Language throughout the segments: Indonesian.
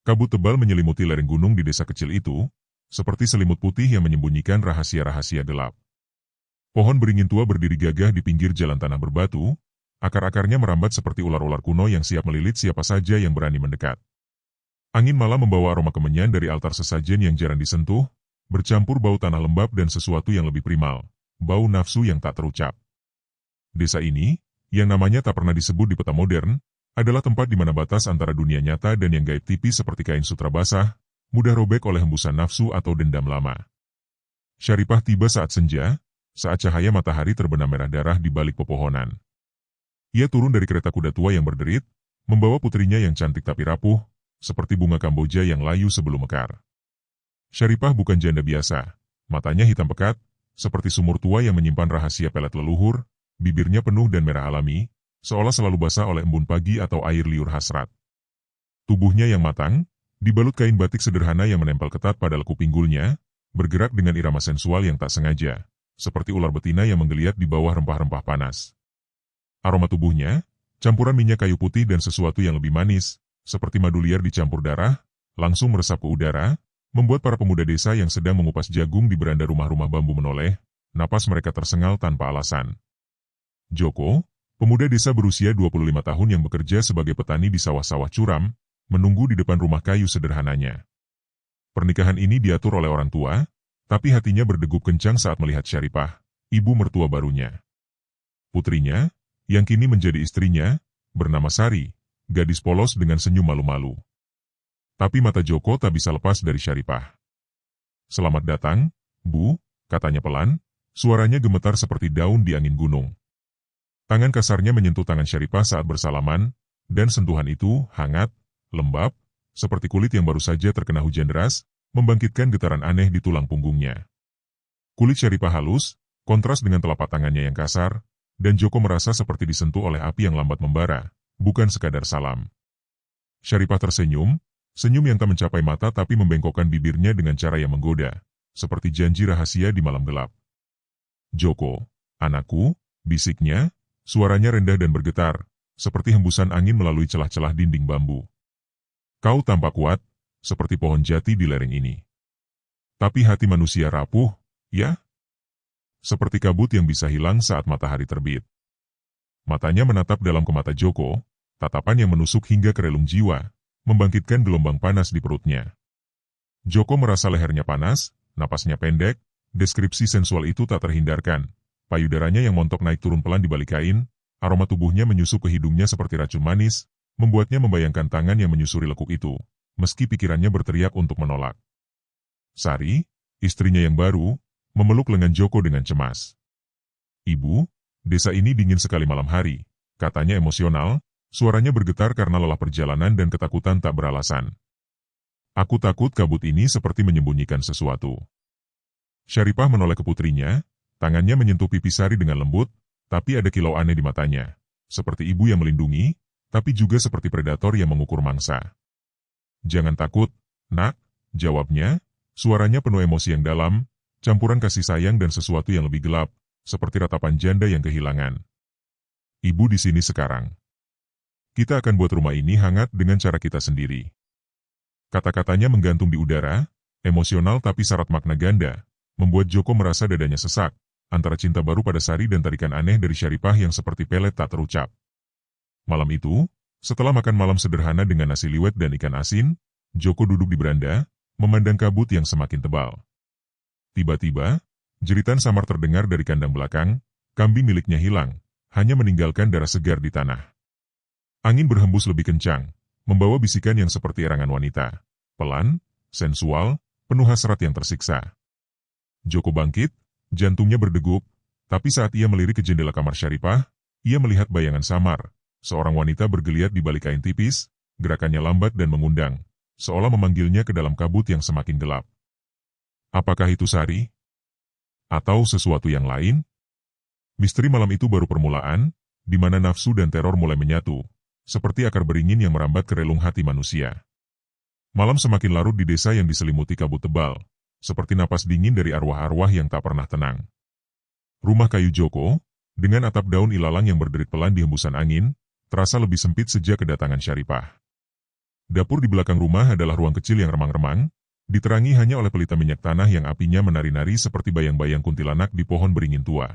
Kabut tebal menyelimuti lereng gunung di desa kecil itu, seperti selimut putih yang menyembunyikan rahasia-rahasia gelap. Pohon beringin tua berdiri gagah di pinggir jalan tanah berbatu, akar-akarnya merambat seperti ular-ular kuno yang siap melilit siapa saja yang berani mendekat. Angin malam membawa aroma kemenyan dari altar sesajen yang jarang disentuh, bercampur bau tanah lembab dan sesuatu yang lebih primal, bau nafsu yang tak terucap. Desa ini, yang namanya tak pernah disebut di peta modern, adalah tempat di mana batas antara dunia nyata dan yang gaib tipis seperti kain sutra basah, mudah robek oleh hembusan nafsu atau dendam lama. Syaripah tiba saat senja, saat cahaya matahari terbenam merah darah di balik pepohonan. Ia turun dari kereta kuda tua yang berderit, membawa putrinya yang cantik tapi rapuh, seperti bunga Kamboja yang layu sebelum mekar. Syaripah bukan janda biasa, matanya hitam pekat, seperti sumur tua yang menyimpan rahasia pelet leluhur, bibirnya penuh dan merah alami, seolah selalu basah oleh embun pagi atau air liur hasrat. Tubuhnya yang matang, dibalut kain batik sederhana yang menempel ketat pada lekuk pinggulnya, bergerak dengan irama sensual yang tak sengaja, seperti ular betina yang menggeliat di bawah rempah-rempah panas. Aroma tubuhnya, campuran minyak kayu putih dan sesuatu yang lebih manis, seperti madu liar dicampur darah, langsung meresap ke udara, membuat para pemuda desa yang sedang mengupas jagung di beranda rumah-rumah bambu menoleh, napas mereka tersengal tanpa alasan. Joko, pemuda desa berusia 25 tahun yang bekerja sebagai petani di sawah-sawah curam, menunggu di depan rumah kayu sederhananya. Pernikahan ini diatur oleh orang tua, tapi hatinya berdegup kencang saat melihat Syaripah, ibu mertua barunya. Putrinya, yang kini menjadi istrinya, bernama Sari, gadis polos dengan senyum malu-malu. Tapi mata Joko tak bisa lepas dari Syaripah. "Selamat datang, Bu," katanya pelan, suaranya gemetar seperti daun di angin gunung. Tangan kasarnya menyentuh tangan Syaripah saat bersalaman, dan sentuhan itu hangat, lembab, seperti kulit yang baru saja terkena hujan deras, membangkitkan getaran aneh di tulang punggungnya. Kulit Syaripah halus, kontras dengan telapak tangannya yang kasar, dan Joko merasa seperti disentuh oleh api yang lambat membara, bukan sekadar salam. Syaripah tersenyum, senyum yang tak mencapai mata tapi membengkokkan bibirnya dengan cara yang menggoda, seperti janji rahasia di malam gelap. "Joko, anakku," bisiknya, suaranya rendah dan bergetar, seperti hembusan angin melalui celah-celah dinding bambu. "Kau tampak kuat, seperti pohon jati di lereng ini. Tapi hati manusia rapuh, ya? Seperti kabut yang bisa hilang saat matahari terbit." Matanya menatap dalam ke mata Joko, tatapan yang menusuk hingga ke relung jiwa, membangkitkan gelombang panas di perutnya. Joko merasa lehernya panas, napasnya pendek, deskripsi sensual itu tak terhindarkan. Payudaranya yang montok naik turun pelan di balik kain, aroma tubuhnya menyusup ke hidungnya seperti racun manis, membuatnya membayangkan tangan yang menyusuri lekuk itu, meski pikirannya berteriak untuk menolak. Sari, istrinya yang baru, memeluk lengan Joko dengan cemas. "Ibu, desa ini dingin sekali malam hari," katanya emosional, suaranya bergetar karena lelah perjalanan dan ketakutan tak beralasan. "Aku takut kabut ini seperti menyembunyikan sesuatu." Syaripah menoleh ke putrinya, tangannya menyentuh pipi Sari dengan lembut, tapi ada kilau aneh di matanya, seperti ibu yang melindungi, tapi juga seperti predator yang mengukur mangsa. "Jangan takut, nak," jawabnya, suaranya penuh emosi yang dalam, campuran kasih sayang dan sesuatu yang lebih gelap, seperti ratapan janda yang kehilangan. "Ibu di sini sekarang. Kita akan buat rumah ini hangat dengan cara kita sendiri." Kata-katanya menggantung di udara, emosional tapi syarat makna ganda, membuat Joko merasa dadanya sesak, antara cinta baru pada Sari dan tarikan aneh dari Syaripah yang seperti pelet tak terucap. Malam itu, setelah makan malam sederhana dengan nasi liwet dan ikan asin, Joko duduk di beranda, memandang kabut yang semakin tebal. Tiba-tiba, jeritan samar terdengar dari kandang belakang, kambing miliknya hilang, hanya meninggalkan darah segar di tanah. Angin berhembus lebih kencang, membawa bisikan yang seperti erangan wanita, pelan, sensual, penuh hasrat yang tersiksa. Joko bangkit, jantungnya berdegup, tapi saat ia melirik ke jendela kamar Syaripah, ia melihat bayangan samar, seorang wanita bergeliat di balik kain tipis, gerakannya lambat dan mengundang, seolah memanggilnya ke dalam kabut yang semakin gelap. Apakah itu Sari? Atau sesuatu yang lain? Misteri malam itu baru permulaan, di mana nafsu dan teror mulai menyatu, seperti akar beringin yang merambat ke relung hati manusia. Malam semakin larut di desa yang diselimuti kabut tebal, seperti napas dingin dari arwah-arwah yang tak pernah tenang. Rumah kayu Joko, dengan atap daun ilalang yang berderit pelan di hembusan angin, terasa lebih sempit sejak kedatangan Syaripah. Dapur di belakang rumah adalah ruang kecil yang remang-remang, diterangi hanya oleh pelita minyak tanah yang apinya menari-nari seperti bayang-bayang kuntilanak di pohon beringin tua.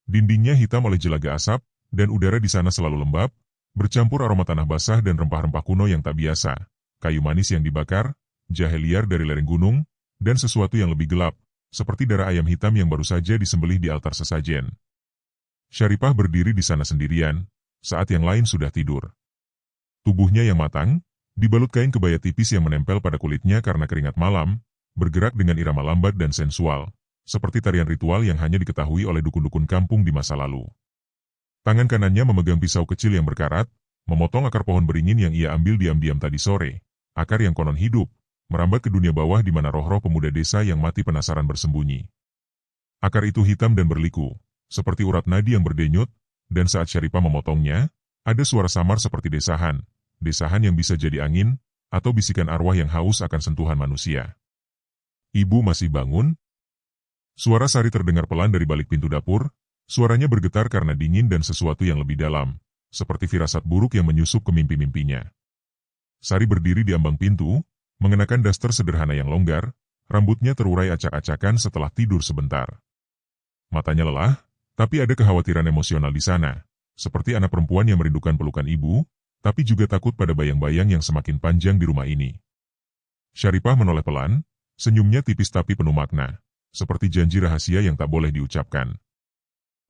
Dindingnya hitam oleh jelaga asap, dan udara di sana selalu lembab, bercampur aroma tanah basah dan rempah-rempah kuno yang tak biasa, kayu manis yang dibakar, jahe liar dari lereng gunung, dan sesuatu yang lebih gelap, seperti darah ayam hitam yang baru saja disembelih di altar sesajen. Syaripah berdiri di sana sendirian, saat yang lain sudah tidur. Tubuhnya yang matang, dibalut kain kebaya tipis yang menempel pada kulitnya karena keringat malam, bergerak dengan irama lambat dan sensual, seperti tarian ritual yang hanya diketahui oleh dukun-dukun kampung di masa lalu. Tangan kanannya memegang pisau kecil yang berkarat, memotong akar pohon beringin yang ia ambil diam-diam tadi sore, akar yang konon hidup, merambat ke dunia bawah di mana roh-roh pemuda desa yang mati penasaran bersembunyi. Akar itu hitam dan berliku, seperti urat nadi yang berdenyut, dan saat Syaripah memotongnya, ada suara samar seperti desahan yang bisa jadi angin, atau bisikan arwah yang haus akan sentuhan manusia. Ibu masih bangun? Suara Sari terdengar pelan dari balik pintu dapur, suaranya bergetar karena dingin dan sesuatu yang lebih dalam, seperti firasat buruk yang menyusup ke mimpi-mimpinya. Sari berdiri di ambang pintu, mengenakan daster sederhana yang longgar, rambutnya terurai acak-acakan setelah tidur sebentar. Matanya lelah, tapi ada kekhawatiran emosional di sana, seperti anak perempuan yang merindukan pelukan ibu, tapi juga takut pada bayang-bayang yang semakin panjang di rumah ini. Syaripah menoleh pelan, senyumnya tipis tapi penuh makna, seperti janji rahasia yang tak boleh diucapkan.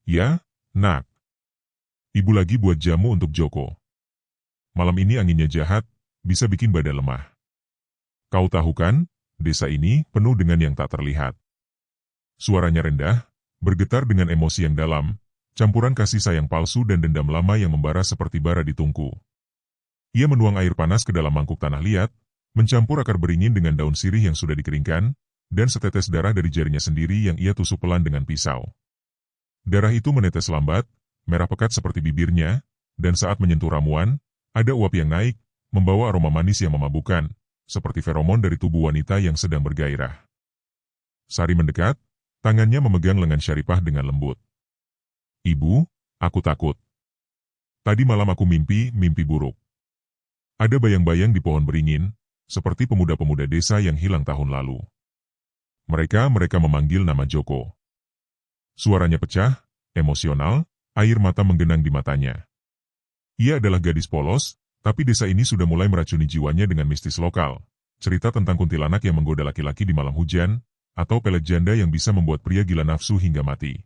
Ya, nak. Ibu lagi buat jamu untuk Joko. Malam ini anginnya jahat, bisa bikin badan lemah. Kau tahu kan, desa ini penuh dengan yang tak terlihat. Suaranya rendah, bergetar dengan emosi yang dalam, campuran kasih sayang palsu dan dendam lama yang membara seperti bara di tungku. Ia menuang air panas ke dalam mangkuk tanah liat, mencampur akar beringin dengan daun sirih yang sudah dikeringkan, dan setetes darah dari jarinya sendiri yang ia tusuk pelan dengan pisau. Darah itu menetes lambat, merah pekat seperti bibirnya, dan saat menyentuh ramuan, ada uap yang naik, membawa aroma manis yang memabukkan, seperti feromon dari tubuh wanita yang sedang bergairah. Sari mendekat, tangannya memegang lengan Syaripah dengan lembut. Ibu, aku takut. Tadi malam aku mimpi buruk. Ada bayang-bayang di pohon beringin, seperti pemuda-pemuda desa yang hilang tahun lalu. Mereka memanggil nama Joko. Suaranya pecah, emosional, air mata menggenang di matanya. Ia adalah gadis polos, tapi desa ini sudah mulai meracuni jiwanya dengan mistis lokal. Cerita tentang kuntilanak yang menggoda laki-laki di malam hujan, atau pelet janda yang bisa membuat pria gila nafsu hingga mati.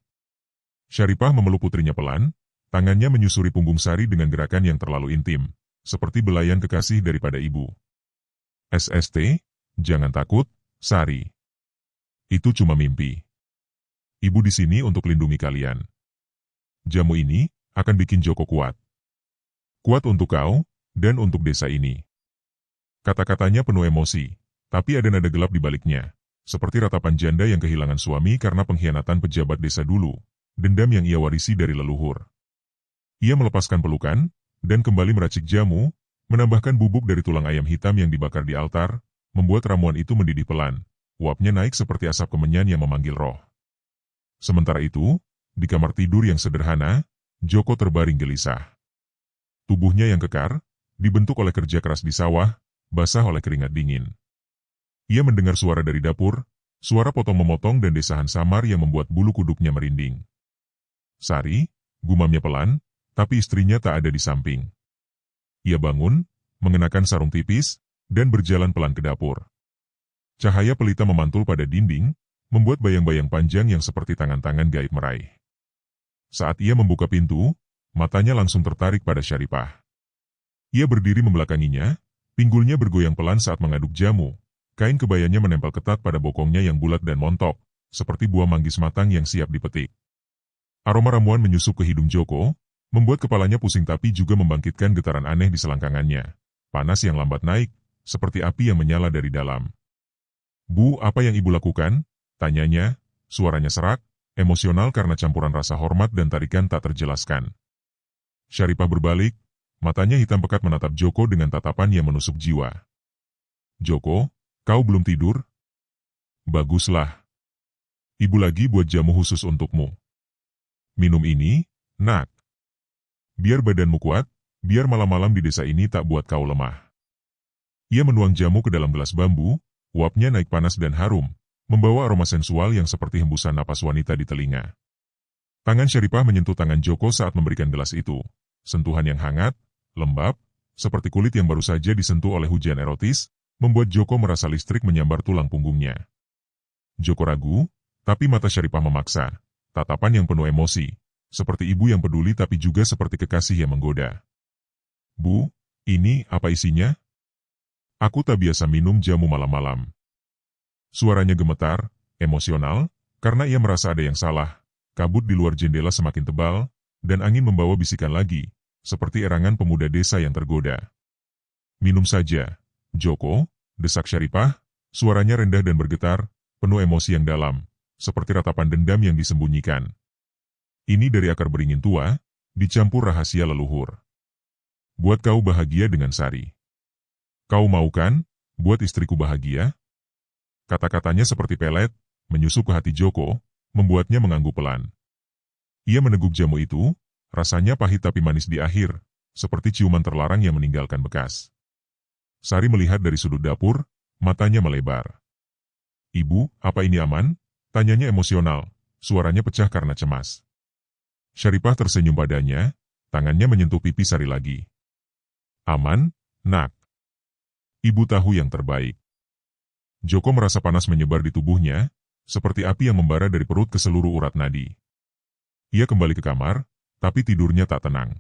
Syaripah memeluk putrinya pelan, tangannya menyusuri punggung Sari dengan gerakan yang terlalu intim, seperti belayan kekasih daripada ibu. SST, jangan takut, Sari. Itu cuma mimpi. Ibu di sini untuk lindungi kalian. Jamu ini akan bikin Joko kuat. Kuat untuk kau, dan untuk desa ini. Kata-katanya penuh emosi, tapi ada nada gelap di baliknya, seperti ratapan janda yang kehilangan suami karena pengkhianatan pejabat desa dulu, dendam yang ia warisi dari leluhur. Ia melepaskan pelukan, dan kembali meracik jamu, menambahkan bubuk dari tulang ayam hitam yang dibakar di altar, membuat ramuan itu mendidih pelan, uapnya naik seperti asap kemenyan yang memanggil roh. Sementara itu, di kamar tidur yang sederhana, Joko terbaring gelisah. Tubuhnya yang kekar, dibentuk oleh kerja keras di sawah, basah oleh keringat dingin. Ia mendengar suara dari dapur, suara potong memotong dan desahan samar yang membuat bulu kuduknya merinding. Sari, gumamnya pelan, tapi istrinya tak ada di samping. Ia bangun, mengenakan sarung tipis, dan berjalan pelan ke dapur. Cahaya pelita memantul pada dinding, membuat bayang-bayang panjang yang seperti tangan-tangan gaib meraih. Saat ia membuka pintu, matanya langsung tertarik pada Syaripah. Ia berdiri membelakanginya, pinggulnya bergoyang pelan saat mengaduk jamu, kain kebayanya menempel ketat pada bokongnya yang bulat dan montok, seperti buah manggis matang yang siap dipetik. Aroma ramuan menyusup ke hidung Joko, membuat kepalanya pusing tapi juga membangkitkan getaran aneh di selangkangannya. Panas yang lambat naik, seperti api yang menyala dari dalam. Bu, apa yang ibu lakukan? Tanyanya, suaranya serak, emosional karena campuran rasa hormat dan tarikan tak terjelaskan. Syaripah berbalik, matanya hitam pekat menatap Joko dengan tatapan yang menusuk jiwa. Joko, kau belum tidur? Baguslah. Ibu lagi buat jamu khusus untukmu. Minum ini, nak. Biar badanmu kuat, biar malam-malam di desa ini tak buat kau lemah. Ia menuang jamu ke dalam gelas bambu, uapnya naik panas dan harum, membawa aroma sensual yang seperti hembusan napas wanita di telinga. Tangan Syaripah menyentuh tangan Joko saat memberikan gelas itu. Sentuhan yang hangat, lembab, seperti kulit yang baru saja disentuh oleh hujan erotis, membuat Joko merasa listrik menyambar tulang punggungnya. Joko ragu, tapi mata Syaripah memaksa. Tatapan yang penuh emosi, seperti ibu yang peduli tapi juga seperti kekasih yang menggoda. "Bu, ini apa isinya? Aku tak biasa minum jamu malam-malam." Suaranya gemetar, emosional, karena ia merasa ada yang salah. Kabut di luar jendela semakin tebal, dan angin membawa bisikan lagi, seperti erangan pemuda desa yang tergoda. "Minum saja, Joko," desak Syaripah, suaranya rendah dan bergetar, penuh emosi yang dalam, seperti ratapan dendam yang disembunyikan. "Ini dari akar beringin tua, dicampur rahasia leluhur. Buat kau bahagia dengan Sari. Kau mau kan, buat istriku bahagia?" Kata-katanya seperti pelet, menyusup ke hati Joko, membuatnya mengangguk pelan. Ia meneguk jamu itu, rasanya pahit tapi manis di akhir, seperti ciuman terlarang yang meninggalkan bekas. Sari melihat dari sudut dapur, matanya melebar. "Ibu, apa ini aman?" tanyanya emosional, suaranya pecah karena cemas. Syaripah tersenyum padanya, tangannya menyentuh pipi Sari lagi. "Aman, nak. Ibu tahu yang terbaik." Joko merasa panas menyebar di tubuhnya, seperti api yang membara dari perut ke seluruh urat nadi. Ia kembali ke kamar, tapi tidurnya tak tenang.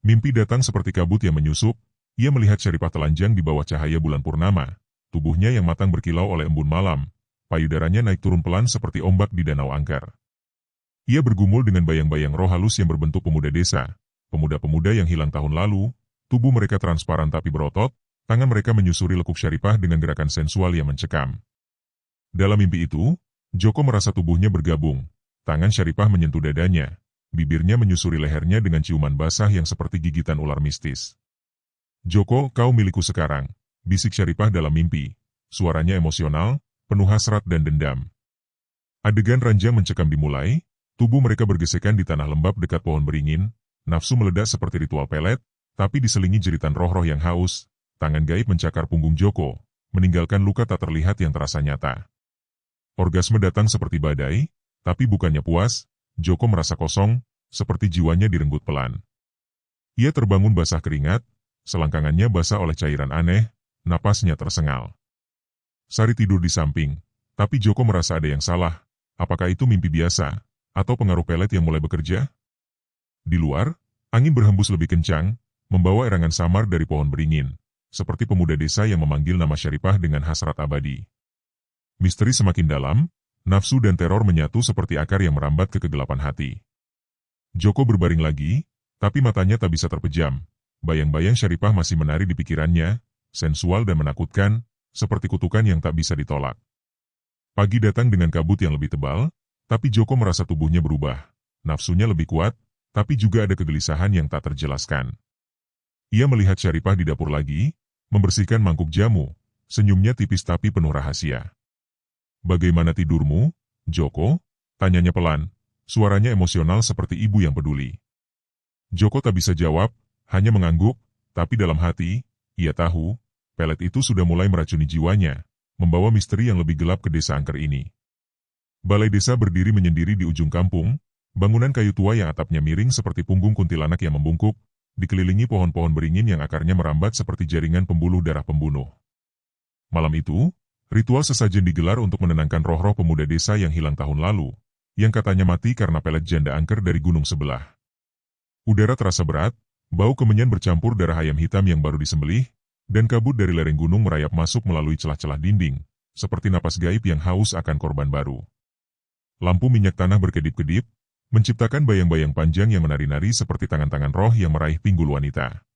Mimpi datang seperti kabut yang menyusup, ia melihat Syaripah telanjang di bawah cahaya bulan purnama, tubuhnya yang matang berkilau oleh embun malam, payudaranya naik turun pelan seperti ombak di danau angker. Ia bergumul dengan bayang-bayang roh halus yang berbentuk pemuda desa, pemuda-pemuda yang hilang tahun lalu, tubuh mereka transparan tapi berotot, tangan mereka menyusuri lekuk Syaripah dengan gerakan sensual yang mencekam. Dalam mimpi itu, Joko merasa tubuhnya bergabung, tangan Syaripah menyentuh dadanya, bibirnya menyusuri lehernya dengan ciuman basah yang seperti gigitan ular mistis. "Joko, kau milikku sekarang," bisik Syaripah dalam mimpi, suaranya emosional, penuh hasrat dan dendam. Adegan ranjang mencekam dimulai, tubuh mereka bergesekan di tanah lembab dekat pohon beringin, nafsu meledak seperti ritual pelet, tapi diselingi jeritan roh-roh yang haus, tangan gaib mencakar punggung Joko, meninggalkan luka tak terlihat yang terasa nyata. Orgasme datang seperti badai, tapi bukannya puas, Joko merasa kosong, seperti jiwanya direnggut pelan. Ia terbangun basah keringat, selangkangannya basah oleh cairan aneh, napasnya tersengal. Sari tidur di samping, tapi Joko merasa ada yang salah. Apakah itu mimpi biasa, atau pengaruh pelet yang mulai bekerja? Di luar, angin berhembus lebih kencang, membawa erangan samar dari pohon beringin, seperti pemuda desa yang memanggil nama Syaripah dengan hasrat abadi. Misteri semakin dalam, nafsu dan teror menyatu seperti akar yang merambat ke kegelapan hati. Joko berbaring lagi, tapi matanya tak bisa terpejam. Bayang-bayang Syaripah masih menari di pikirannya, sensual dan menakutkan, seperti kutukan yang tak bisa ditolak. Pagi datang dengan kabut yang lebih tebal, tapi Joko merasa tubuhnya berubah. Nafsunya lebih kuat, tapi juga ada kegelisahan yang tak terjelaskan. Ia melihat Syaripah di dapur lagi, membersihkan mangkuk jamu, senyumnya tipis tapi penuh rahasia. "Bagaimana tidurmu, Joko?" tanyanya pelan, suaranya emosional seperti ibu yang peduli. Joko tak bisa jawab, hanya mengangguk, tapi dalam hati, ia tahu, pelet itu sudah mulai meracuni jiwanya, membawa misteri yang lebih gelap ke desa angker ini. Balai desa berdiri menyendiri di ujung kampung, bangunan kayu tua yang atapnya miring seperti punggung kuntilanak yang membungkuk, dikelilingi pohon-pohon beringin yang akarnya merambat seperti jaringan pembuluh darah pembunuh. Malam itu, ritual sesajen digelar untuk menenangkan roh-roh pemuda desa yang hilang tahun lalu, yang katanya mati karena pelet janda angker dari gunung sebelah. Udara terasa berat, bau kemenyan bercampur darah ayam hitam yang baru disembelih, dan kabut dari lereng gunung merayap masuk melalui celah-celah dinding, seperti napas gaib yang haus akan korban baru. Lampu minyak tanah berkedip-kedip, menciptakan bayang-bayang panjang yang menari-nari seperti tangan-tangan roh yang meraih pinggul wanita.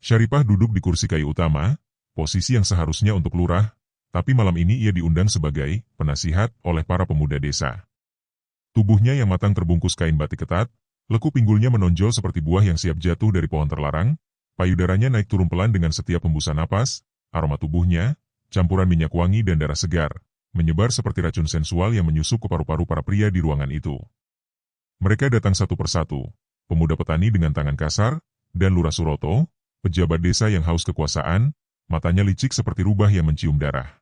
Syaripah duduk di kursi kayu utama, posisi yang seharusnya untuk lurah, tapi malam ini ia diundang sebagai penasihat oleh para pemuda desa. Tubuhnya yang matang terbungkus kain batik ketat, lekuk pinggulnya menonjol seperti buah yang siap jatuh dari pohon terlarang, payudaranya naik turun pelan dengan setiap hembusan napas, aroma tubuhnya, campuran minyak wangi dan darah segar, menyebar seperti racun sensual yang menyusup ke paru-paru para pria di ruangan itu. Mereka datang satu persatu, pemuda petani dengan tangan kasar, dan Lurah Suroto, pejabat desa yang haus kekuasaan, matanya licik seperti rubah yang mencium darah.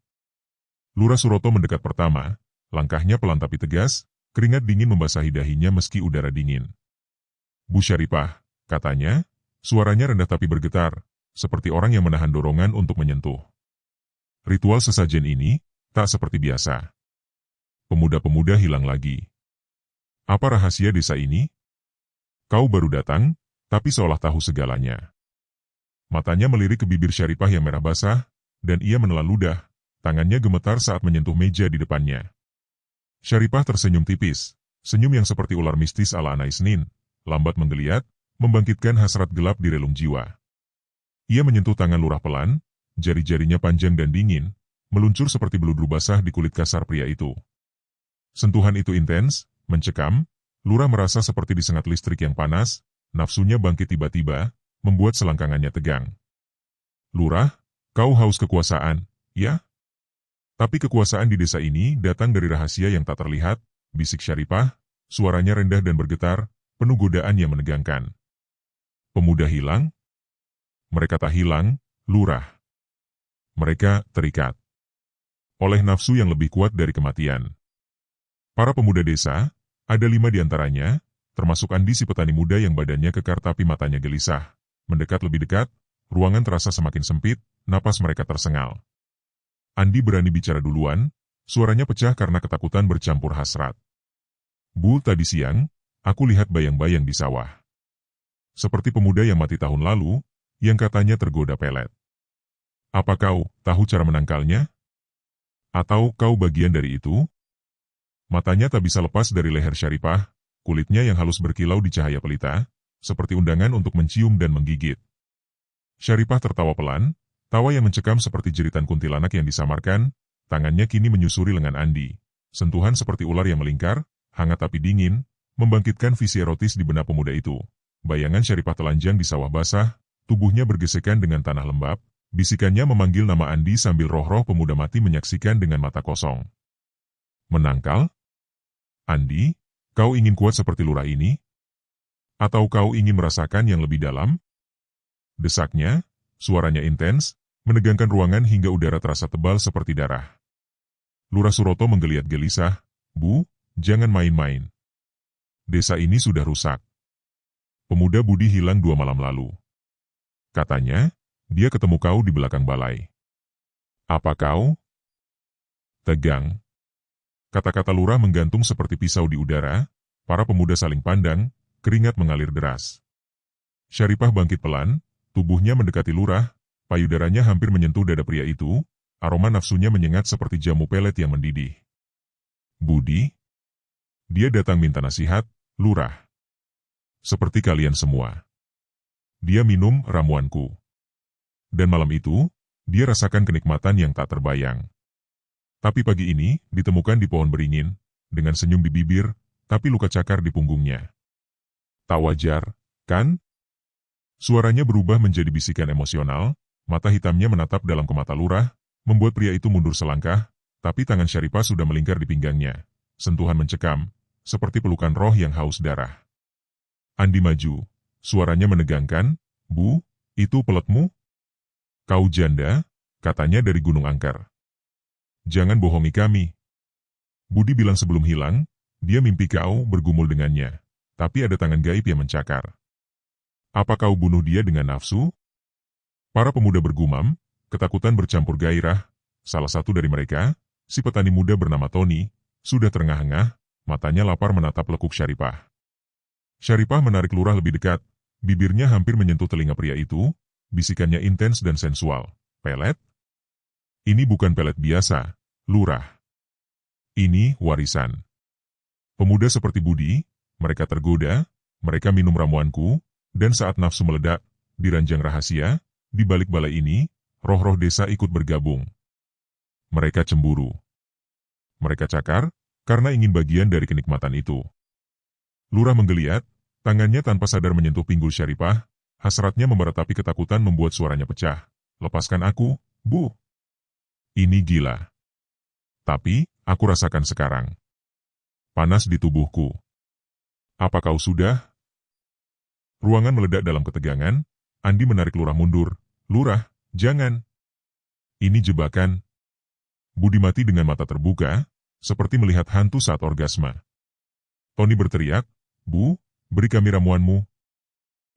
Lurah Suroto mendekat pertama, langkahnya pelan tapi tegas, keringat dingin membasahi dahinya meski udara dingin. Bu Syaripah, katanya, suaranya rendah tapi bergetar, seperti orang yang menahan dorongan untuk menyentuh. Ritual sesajen ini, tak seperti biasa. Pemuda-pemuda hilang lagi. Apa rahasia desa ini? Kau baru datang, tapi seolah tahu segalanya. Matanya melirik ke bibir Syaripah yang merah basah, dan ia menelan ludah, tangannya gemetar saat menyentuh meja di depannya. Syaripah tersenyum tipis, senyum yang seperti ular mistis ala Anai Senin, lambat menggeliat, membangkitkan hasrat gelap di relung jiwa. Ia menyentuh tangan lurah pelan, jari-jarinya panjang dan dingin, meluncur seperti beludru basah di kulit kasar pria itu. Sentuhan itu intens, mencekam, lurah merasa seperti disengat listrik yang panas, nafsunya bangkit tiba-tiba, membuat selangkangannya tegang. Lurah, kau haus kekuasaan, ya? Tapi kekuasaan di desa ini datang dari rahasia yang tak terlihat, bisik Syaripah, suaranya rendah dan bergetar, penuh godaan yang menegangkan. Pemuda hilang? Mereka tak hilang, lurah. Mereka terikat oleh nafsu yang lebih kuat dari kematian. Para pemuda desa, ada 5 di antaranya, termasuk Andi si petani muda yang badannya kekar tapi matanya gelisah. Mendekat lebih dekat, ruangan terasa semakin sempit, napas mereka tersengal. Andi berani bicara duluan, suaranya pecah karena ketakutan bercampur hasrat. Bu, tadi siang, aku lihat bayang-bayang di sawah. Seperti pemuda yang mati tahun lalu, yang katanya tergoda pelet. Apa kau tahu cara menangkalnya? Atau kau bagian dari itu? Matanya tak bisa lepas dari leher Syaripah, kulitnya yang halus berkilau di cahaya pelita, seperti undangan untuk mencium dan menggigit. Syaripah tertawa pelan, tawa yang mencekam seperti jeritan kuntilanak yang disamarkan, tangannya kini menyusuri lengan Andi. Sentuhan seperti ular yang melingkar, hangat tapi dingin, membangkitkan visi erotis di benak pemuda itu. Bayangan Syaripah telanjang di sawah basah, tubuhnya bergesekan dengan tanah lembab, bisikannya memanggil nama Andi sambil roh-roh pemuda mati menyaksikan dengan mata kosong. Menangkal? Andi, kau ingin kuat seperti lurah ini? Atau kau ingin merasakan yang lebih dalam? Desaknya, suaranya intens, menegangkan ruangan hingga udara terasa tebal seperti darah. Lurah Suroto menggeliat gelisah, Bu, jangan main-main. Desa ini sudah rusak. Pemuda Budi hilang 2 malam lalu. Katanya, dia ketemu kau di belakang balai. Apa kau? Tegang. Kata-kata lurah menggantung seperti pisau di udara, para pemuda saling pandang, keringat mengalir deras. Syaripah bangkit pelan, tubuhnya mendekati lurah, payudaranya hampir menyentuh dada pria itu, aroma nafsunya menyengat seperti jamu pelet yang mendidih. Budi? Dia datang minta nasihat, lurah. Seperti kalian semua. Dia minum ramuanku. Dan malam itu, dia rasakan kenikmatan yang tak terbayang. Tapi pagi ini, ditemukan di pohon beringin, dengan senyum di bibir, tapi luka cakar di punggungnya. Tak wajar, kan? Suaranya berubah menjadi bisikan emosional, mata hitamnya menatap dalam ke mata lurah, membuat pria itu mundur selangkah, tapi tangan Syaripah sudah melingkar di pinggangnya. Sentuhan mencekam, seperti pelukan roh yang haus darah. Andi maju, suaranya menegangkan, Bu, itu peletmu? Kau janda, katanya dari Gunung Angker. Jangan bohongi kami. Budi bilang sebelum hilang, dia mimpi kau bergumul dengannya, tapi ada tangan gaib yang mencakar. Apa kau bunuh dia dengan nafsu? Para pemuda bergumam, ketakutan bercampur gairah. Salah satu dari mereka, si petani muda bernama Tony, sudah terengah-engah, matanya lapar menatap lekuk Syaripah. Syaripah menarik lurah lebih dekat, bibirnya hampir menyentuh telinga pria itu, bisikannya intens dan sensual. Pelet? Ini bukan pelet biasa, lurah. Ini warisan. Pemuda seperti Budi, mereka tergoda, mereka minum ramuanku, dan saat nafsu meledak, di ranjang rahasia, di balik balai ini, roh-roh desa ikut bergabung. Mereka cemburu. Mereka cakar, karena ingin bagian dari kenikmatan itu. Lurah menggeliat, tangannya tanpa sadar menyentuh pinggul Syaripah, hasratnya memeratapi ketakutan membuat suaranya pecah. Lepaskan aku, Bu. Ini gila. Tapi, aku rasakan sekarang. Panas di tubuhku. Apa kau sudah? Ruangan meledak dalam ketegangan, Andi menarik lurah mundur. Lurah, jangan. Ini jebakan. Budi mati dengan mata terbuka, seperti melihat hantu saat orgasme. Tony berteriak, "Bu, beri kami ramuanmu.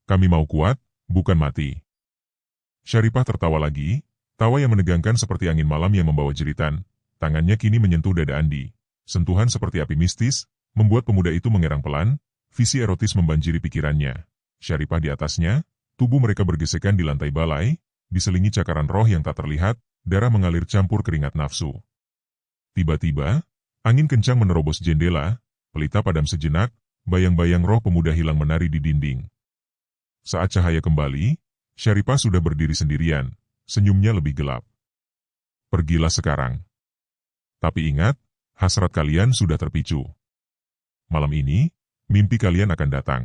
Kami mau kuat, bukan mati." Syaripah tertawa lagi, tawa yang menegangkan seperti angin malam yang membawa jeritan. Tangannya kini menyentuh dada Andi. Sentuhan seperti api mistis, membuat pemuda itu mengerang pelan, visi erotis membanjiri pikirannya. Syaripah di atasnya, tubuh mereka bergesekan di lantai balai, diselingi cakaran roh yang tak terlihat, darah mengalir campur keringat nafsu. Tiba-tiba, angin kencang menerobos jendela, pelita padam sejenak, bayang-bayang roh pemuda hilang menari di dinding. Saat cahaya kembali, Syaripah sudah berdiri sendirian, senyumnya lebih gelap. "Pergilah sekarang. Tapi ingat, hasrat kalian sudah terpicu. Malam ini, mimpi kalian akan datang.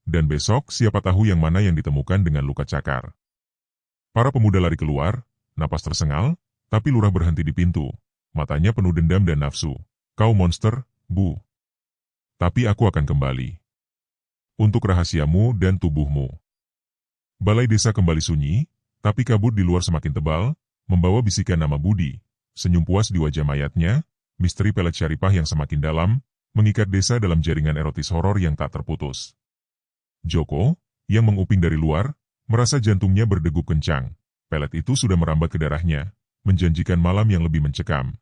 Dan besok siapa tahu yang mana yang ditemukan dengan luka cakar." Para pemuda lari keluar, napas tersengal, tapi lurah berhenti di pintu. Matanya penuh dendam dan nafsu. "Kau monster, Bu. Tapi aku akan kembali. Untuk rahasiamu dan tubuhmu." Balai desa kembali sunyi, tapi kabut di luar semakin tebal, membawa bisikan nama Budi. Senyum puas di wajah mayatnya, misteri pelet Syaripah yang semakin dalam, mengikat desa dalam jaringan erotis horor yang tak terputus. Joko, yang menguping dari luar, merasa jantungnya berdegup kencang. Pelet itu sudah merambat ke darahnya, menjanjikan malam yang lebih mencekam.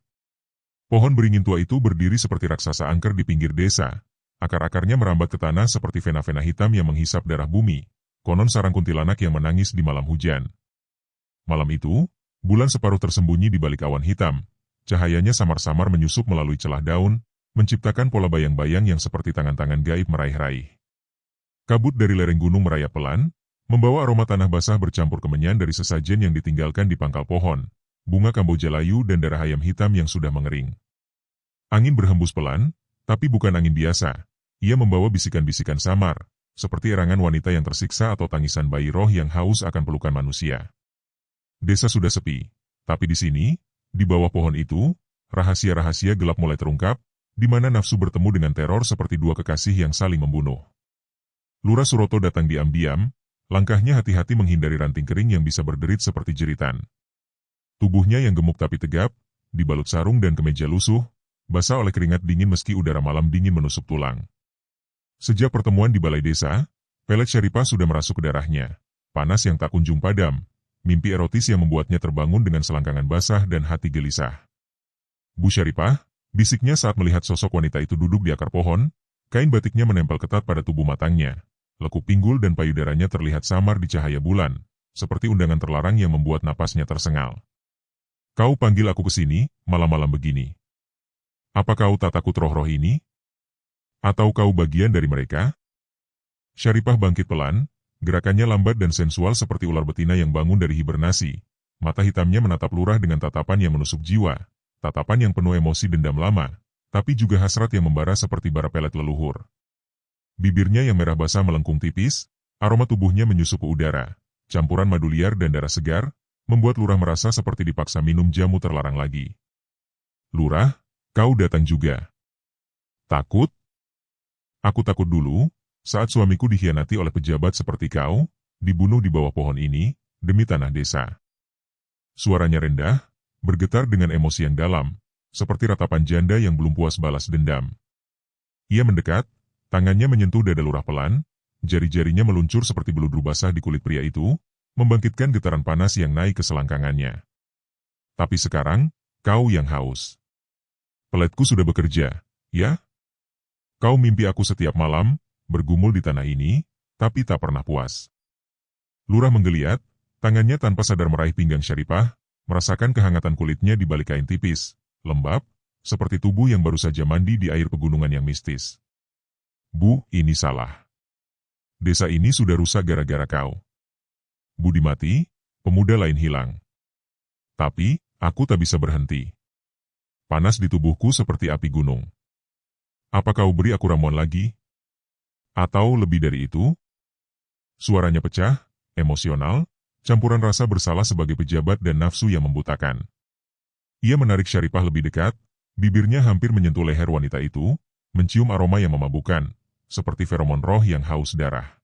Pohon beringin tua itu berdiri seperti raksasa angker di pinggir desa. Akar-akarnya merambat ke tanah seperti vena-vena hitam yang menghisap darah bumi. Konon sarang kuntilanak yang menangis di malam hujan. Malam itu, bulan separuh tersembunyi di balik awan hitam. Cahayanya samar-samar menyusup melalui celah daun, menciptakan pola bayang-bayang yang seperti tangan-tangan gaib meraih-raih. Kabut dari lereng gunung merayap pelan, membawa aroma tanah basah bercampur kemenyan dari sesajen yang ditinggalkan di pangkal pohon, bunga kamboja layu dan darah ayam hitam yang sudah mengering. Angin berhembus pelan, tapi bukan angin biasa. Ia membawa bisikan-bisikan samar, seperti erangan wanita yang tersiksa atau tangisan bayi roh yang haus akan pelukan manusia. Desa sudah sepi, tapi di sini, di bawah pohon itu, rahasia-rahasia gelap mulai terungkap, di mana nafsu bertemu dengan teror seperti dua kekasih yang saling membunuh. Lurah Suroto datang diam-diam, langkahnya hati-hati menghindari ranting kering yang bisa berderit seperti jeritan. Tubuhnya yang gemuk tapi tegap, dibalut sarung dan kemeja lusuh, basah oleh keringat dingin meski udara malam dingin menusuk tulang. Sejak pertemuan di balai desa, pelet Syaripah sudah merasuk ke darahnya. Panas yang tak kunjung padam, mimpi erotis yang membuatnya terbangun dengan selangkangan basah dan hati gelisah. "Bu Syaripah," bisiknya saat melihat sosok wanita itu duduk di akar pohon, kain batiknya menempel ketat pada tubuh matangnya. Lekuk pinggul dan payudaranya terlihat samar di cahaya bulan, seperti undangan terlarang yang membuat napasnya tersengal. "Kau panggil aku ke sini, malam-malam begini. Apa kau tak takut roh-roh ini? Atau kau bagian dari mereka?" Syaripah bangkit pelan, gerakannya lambat dan sensual seperti ular betina yang bangun dari hibernasi. Mata hitamnya menatap Lurah dengan tatapan yang menusuk jiwa, tatapan yang penuh emosi dendam lama, tapi juga hasrat yang membara seperti bara pelet leluhur. Bibirnya yang merah basah melengkung tipis, aroma tubuhnya menyusup ke udara. Campuran madu liar dan darah segar, membuat Lurah merasa seperti dipaksa minum jamu terlarang lagi. "Lurah, kau datang juga." "Takut? Aku takut dulu, saat suamiku dikhianati oleh pejabat seperti kau, dibunuh di bawah pohon ini, demi tanah desa." Suaranya rendah, bergetar dengan emosi yang dalam, seperti ratapan janda yang belum puas balas dendam. Ia mendekat, tangannya menyentuh dada Lurah pelan, jari-jarinya meluncur seperti beludu basah di kulit pria itu, membangkitkan getaran panas yang naik ke selangkangannya. "Tapi sekarang, kau yang haus. Peletku sudah bekerja, ya? Kau mimpi aku setiap malam, bergumul di tanah ini, tapi tak pernah puas." Lurah menggeliat, tangannya tanpa sadar meraih pinggang Syaripah, merasakan kehangatan kulitnya di balik kain tipis, lembab, seperti tubuh yang baru saja mandi di air pegunungan yang mistis. "Bu, ini salah. Desa ini sudah rusak gara-gara kau. Budi mati, pemuda lain hilang. Tapi, aku tak bisa berhenti. Panas di tubuhku seperti api gunung. Apa kau beri aku ramuan lagi? Atau lebih dari itu?" Suaranya pecah, emosional, campuran rasa bersalah sebagai pejabat dan nafsu yang membutakan. Ia menarik Syaripah lebih dekat, bibirnya hampir menyentuh leher wanita itu, mencium aroma yang memabukkan, seperti feromon roh yang haus darah.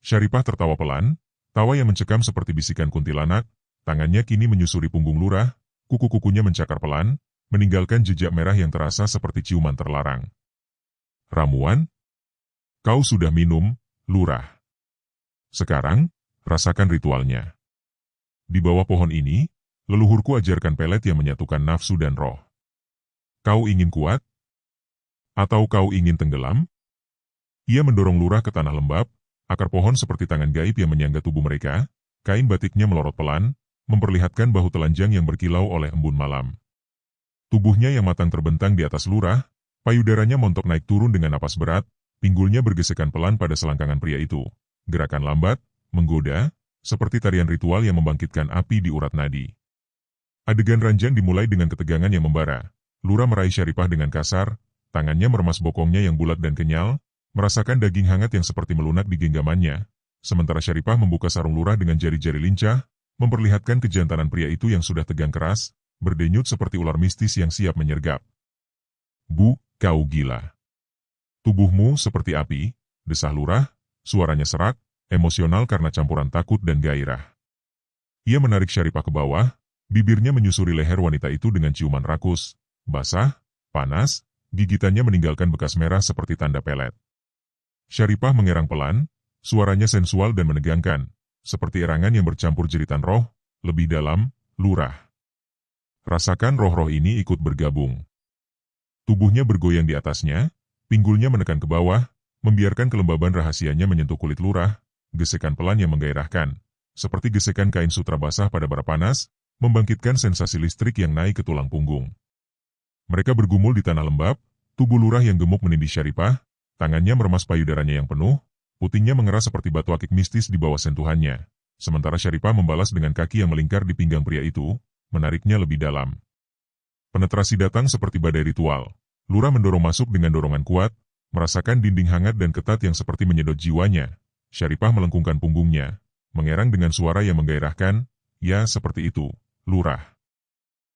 Syaripah tertawa pelan, tawa yang mencekam seperti bisikan kuntilanak, Tangannya kini menyusuri punggung lurah, kuku-kukunya mencakar pelan, meninggalkan jejak merah yang terasa seperti ciuman terlarang. Ramuan? Kau sudah minum, lurah. Sekarang, rasakan ritualnya. Di bawah pohon ini, leluhurku ajarkan pelet yang menyatukan nafsu dan roh. Kau ingin kuat? Atau kau ingin tenggelam? Ia mendorong lurah ke tanah lembab, akar pohon seperti tangan gaib yang menyangga tubuh mereka, kain batiknya melorot pelan, memperlihatkan bahu telanjang yang berkilau oleh embun malam. Tubuhnya yang matang terbentang di atas lurah, payudaranya montok naik turun dengan napas berat, pinggulnya bergesekan pelan pada selangkangan pria itu. Gerakan lambat, menggoda, seperti tarian ritual yang membangkitkan api di urat nadi. Adegan ranjang dimulai dengan ketegangan yang membara. Lurah meraih Syaripah dengan kasar, tangannya meremas bokongnya yang bulat dan kenyal, merasakan daging hangat yang seperti melunak di genggamannya, sementara Syaripah membuka sarung lurah dengan jari-jari lincah, memperlihatkan kejantanan pria itu yang sudah tegang keras, berdenyut seperti ular mistis yang siap menyergap. Bu, kau gila. Tubuhmu seperti api, desah lurah, suaranya serak, emosional karena campuran takut dan gairah. Ia menarik Syaripah ke bawah, bibirnya menyusuri leher wanita itu dengan ciuman rakus, basah, panas, gigitannya meninggalkan bekas merah seperti tanda pelet. Syaripah mengerang pelan, suaranya sensual dan menegangkan, seperti erangan yang bercampur jeritan roh, lebih dalam, lurah. Rasakan roh-roh ini ikut bergabung. Tubuhnya bergoyang di atasnya, pinggulnya menekan ke bawah, membiarkan kelembaban rahasianya menyentuh kulit lurah, gesekan pelan yang menggairahkan, seperti gesekan kain sutra basah pada bara panas, membangkitkan sensasi listrik yang naik ke tulang punggung. Mereka bergumul di tanah lembab, tubuh lurah yang gemuk menindih Syaripah, tangannya meremas payudaranya yang penuh, putingnya mengeras seperti batu akik mistis di bawah sentuhannya, sementara Syaripah membalas dengan kaki yang melingkar di pinggang pria itu, menariknya lebih dalam. Penetrasi datang seperti badai ritual. Lurah mendorong masuk dengan dorongan kuat, merasakan dinding hangat dan ketat yang seperti menyedot jiwanya. Syaripah melengkungkan punggungnya, mengerang dengan suara yang menggairahkan, ya seperti itu, lurah.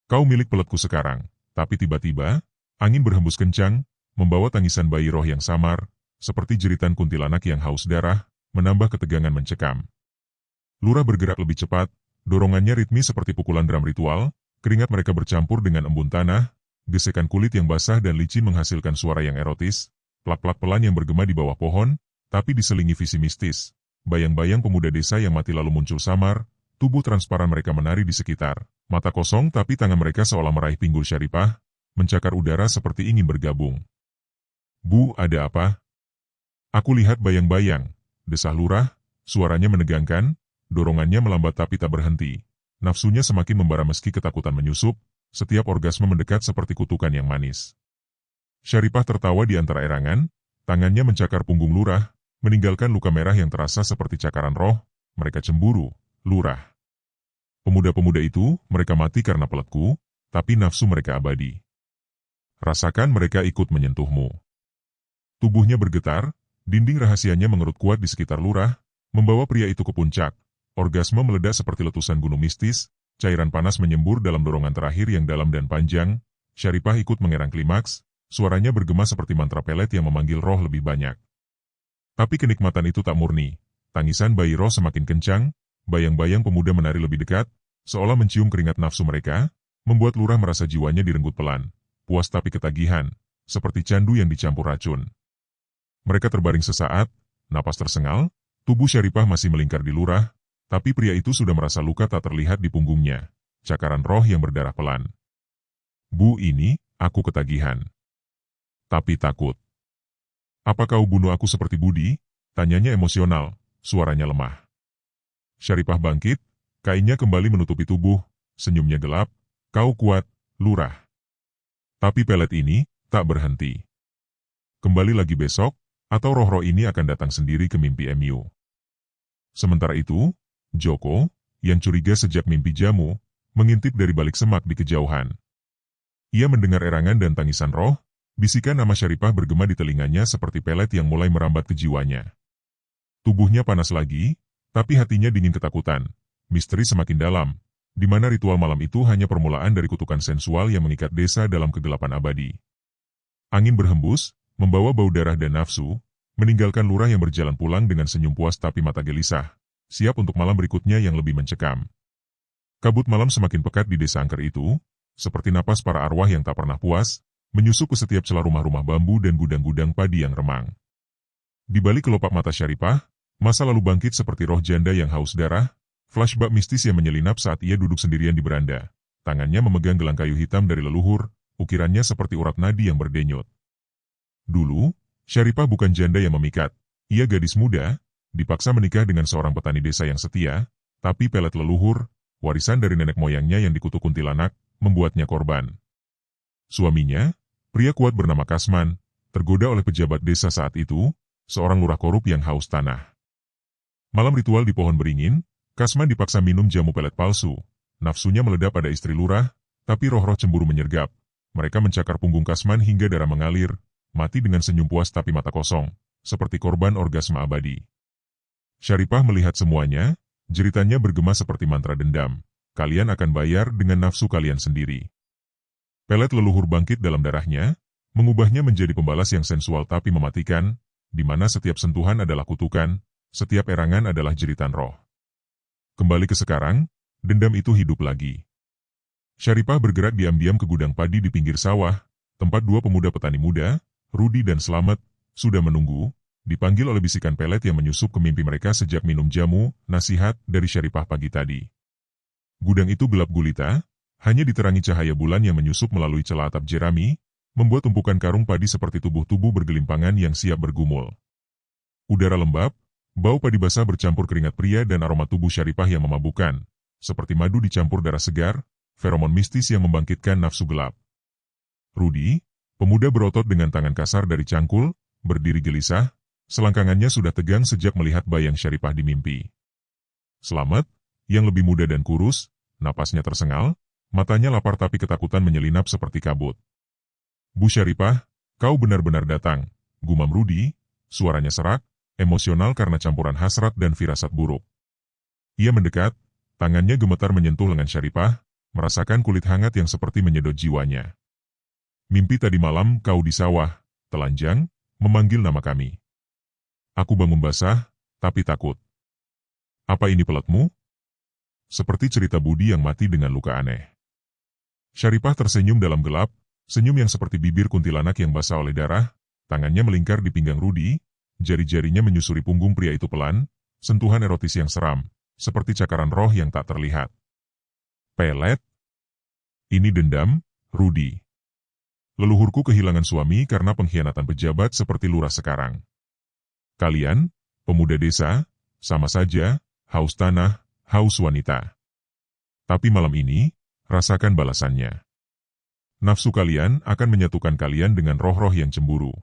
Kau milik peletku sekarang. Tapi tiba-tiba, angin berhembus kencang, membawa tangisan bayi roh yang samar, seperti jeritan kuntilanak yang haus darah, menambah ketegangan mencekam. Lurah bergerak lebih cepat, dorongannya ritmis seperti pukulan drum ritual, keringat mereka bercampur dengan embun tanah, gesekan kulit yang basah dan licin menghasilkan suara yang erotis, plak-plak pelan yang bergema di bawah pohon, tapi diselingi visi mistis. Bayang-bayang pemuda desa yang mati lalu muncul samar, tubuh transparan mereka menari di sekitar. Mata kosong tapi tangan mereka seolah meraih pinggul Syaripah, mencakar udara seperti ingin bergabung. Bu, ada apa? Aku lihat bayang-bayang, desah lurah, suaranya menegangkan, dorongannya melambat tapi tak berhenti. Nafsunya semakin membara meski ketakutan menyusup, setiap orgasme mendekat seperti kutukan yang manis. Syaripah tertawa di antara erangan, tangannya mencakar punggung lurah, meninggalkan luka merah yang terasa seperti cakaran roh. Mereka cemburu, lurah. Pemuda-pemuda itu, mereka mati karena peletku, tapi nafsu mereka abadi. Rasakan mereka ikut menyentuhmu. Tubuhnya bergetar, dinding rahasianya mengerut kuat di sekitar lurah, membawa pria itu ke puncak. Orgasme meledak seperti letusan gunung mistis, cairan panas menyembur dalam dorongan terakhir yang dalam dan panjang. Syaripah ikut mengerang klimaks, suaranya bergema seperti mantra pelet yang memanggil roh lebih banyak. Tapi kenikmatan itu tak murni. Tangisan bayi roh semakin kencang, bayang-bayang pemuda menari lebih dekat, seolah mencium keringat nafsu mereka, membuat lurah merasa jiwanya direnggut pelan, puas tapi ketagihan, seperti candu yang dicampur racun. Mereka terbaring sesaat, napas tersengal, tubuh Syaripah masih melingkar di lurah, tapi pria itu sudah merasa luka tak terlihat di punggungnya, cakaran roh yang berdarah pelan. Bu, ini, aku ketagihan. Tapi takut. Apa kau bunuh aku seperti Budi? Tanyanya emosional, suaranya lemah. Syaripah bangkit, kainnya kembali menutupi tubuh, senyumnya gelap, kau kuat, lurah. Tapi pelet ini, tak berhenti. Kembali lagi besok, atau roh-roh ini akan datang sendiri ke mimpi MU. Sementara itu, Joko, yang curiga sejak mimpi jamu, mengintip dari balik semak di kejauhan. Ia mendengar erangan dan tangisan roh, bisikan nama Syaripah bergema di telinganya seperti pelet yang mulai merambat ke jiwanya. Tubuhnya panas lagi, tapi hatinya dingin ketakutan. Misteri semakin dalam, di mana ritual malam itu hanya permulaan dari kutukan sensual yang mengikat desa dalam kegelapan abadi. Angin berhembus, membawa bau darah dan nafsu, meninggalkan lurah yang berjalan pulang dengan senyum puas tapi mata gelisah, siap untuk malam berikutnya yang lebih mencekam. Kabut malam semakin pekat di desa angker itu, seperti napas para arwah yang tak pernah puas, menyusup ke setiap celah rumah-rumah bambu dan gudang-gudang padi yang remang. Di balik kelopak mata Syaripah, masa lalu bangkit seperti roh janda yang haus darah, flashback mistis yang menyelinap saat ia duduk sendirian di beranda. Tangannya memegang gelang kayu hitam dari leluhur, ukirannya seperti urat nadi yang berdenyut. Dulu, Syaripah bukan janda yang memikat. Ia gadis muda, dipaksa menikah dengan seorang petani desa yang setia, tapi pelet leluhur, warisan dari nenek moyangnya yang dikutuk kuntilanak, membuatnya korban. Suaminya, pria kuat bernama Kasman, tergoda oleh pejabat desa saat itu, seorang lurah korup yang haus tanah. Malam ritual di pohon beringin, Kasman dipaksa minum jamu pelet palsu. Nafsunya meledak pada istri lurah, tapi roh-roh cemburu menyergap. Mereka mencakar punggung Kasman hingga darah mengalir, mati dengan senyum puas tapi mata kosong, seperti korban orgasme abadi. Syaripah melihat semuanya, jeritannya bergema seperti mantra dendam. Kalian akan bayar dengan nafsu kalian sendiri. Pelet leluhur bangkit dalam darahnya, mengubahnya menjadi pembalas yang sensual tapi mematikan, di mana setiap sentuhan adalah kutukan, setiap erangan adalah jeritan roh. Kembali ke sekarang, dendam itu hidup lagi. Syaripah bergerak diam-diam ke gudang padi di pinggir sawah, tempat dua pemuda petani muda, Rudi dan Slamet, sudah menunggu, dipanggil oleh bisikan pelet yang menyusup ke mimpi mereka sejak minum jamu, nasihat dari Syaripah pagi tadi. Gudang itu gelap gulita, hanya diterangi cahaya bulan yang menyusup melalui celah atap jerami, membuat tumpukan karung padi seperti tubuh-tubuh bergelimpangan yang siap bergumul. Udara lembab, bau padi basah bercampur keringat pria dan aroma tubuh Syaripah yang memabukkan, seperti madu dicampur darah segar, feromon mistis yang membangkitkan nafsu gelap. Rudi, pemuda berotot dengan tangan kasar dari cangkul, berdiri gelisah, selangkangannya sudah tegang sejak melihat bayang Syaripah di mimpi. Slamet, yang lebih muda dan kurus, napasnya tersengal, matanya lapar tapi ketakutan menyelinap seperti kabut. Bu Syaripah, kau benar-benar datang, gumam Rudi, suaranya serak, emosional karena campuran hasrat dan firasat buruk. Ia mendekat, tangannya gemetar menyentuh lengan Syaripah, merasakan kulit hangat yang seperti menyedot jiwanya. Mimpi tadi malam kau di sawah, telanjang, memanggil nama kami. Aku bangun basah, tapi takut. Apa ini peletmu? Seperti cerita Budi yang mati dengan luka aneh. Syaripah tersenyum dalam gelap, senyum yang seperti bibir kuntilanak yang basah oleh darah, tangannya melingkar di pinggang Rudi, jari-jarinya menyusuri punggung pria itu pelan, sentuhan erotis yang seram, seperti cakaran roh yang tak terlihat. Pelet? Ini dendam, Rudi. Leluhurku kehilangan suami karena pengkhianatan pejabat seperti lurah sekarang. Kalian, pemuda desa, sama saja, haus tanah, haus wanita. Tapi malam ini, rasakan balasannya. Nafsu kalian akan menyatukan kalian dengan roh-roh yang cemburu.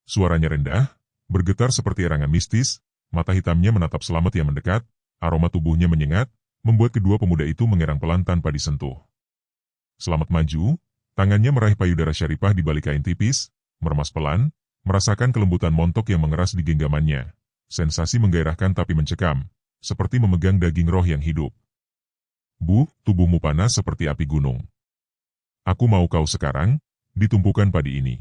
Suaranya rendah, bergetar seperti erangan mistis, mata hitamnya menatap Slamet yang mendekat, aroma tubuhnya menyengat, membuat kedua pemuda itu mengerang pelan tanpa disentuh. Slamet maju, tangannya meraih payudara Syaripah di balik kain tipis, meremas pelan, merasakan kelembutan montok yang mengeras di genggamannya. Sensasi menggairahkan tapi mencekam, seperti memegang daging roh yang hidup. Bu, tubuhmu panas seperti api gunung. Aku mau kau sekarang, ditumpukan padi ini.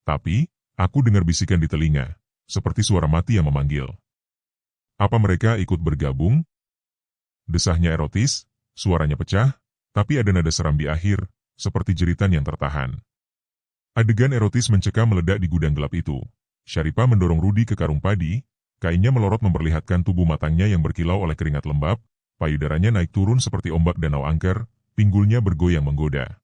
Tapi, aku dengar bisikan di telinga, seperti suara mati yang memanggil. Apa mereka ikut bergabung? Desahnya erotis, suaranya pecah, tapi ada nada seram di akhir, seperti jeritan yang tertahan. Adegan erotis mencekam meledak di gudang gelap itu. Syaripah mendorong Rudi ke karung padi, kainnya melorot memperlihatkan tubuh matangnya yang berkilau oleh keringat lembab, payudaranya naik turun seperti ombak danau angker, pinggulnya bergoyang menggoda.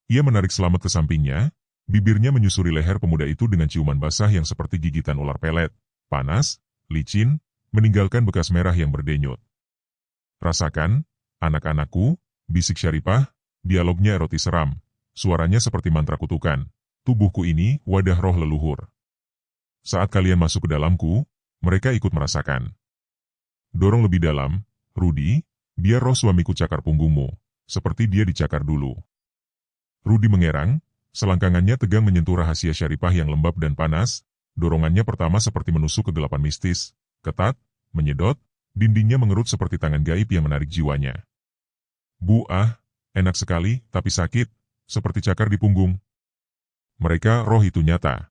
Ia menarik Slamet ke sampingnya, bibirnya menyusuri leher pemuda itu dengan ciuman basah yang seperti gigitan ular pelet, panas, licin, meninggalkan bekas merah yang berdenyut. Rasakan, anak-anakku, bisik Syaripah, dialognya erotis seram, suaranya seperti mantra kutukan, tubuhku ini wadah roh leluhur. Saat kalian masuk ke dalamku, mereka ikut merasakan. Dorong lebih dalam, Rudi, biar roh suamiku cakar punggungmu, seperti dia dicakar dulu. Rudi mengerang, selangkangannya tegang menyentuh rahasia Syaripah yang lembab dan panas, dorongannya pertama seperti menusuk kegelapan mistis, ketat, menyedot, dindingnya mengerut seperti tangan gaib yang menarik jiwanya. Bu enak sekali, tapi sakit, seperti cakar di punggung. Mereka roh itu nyata.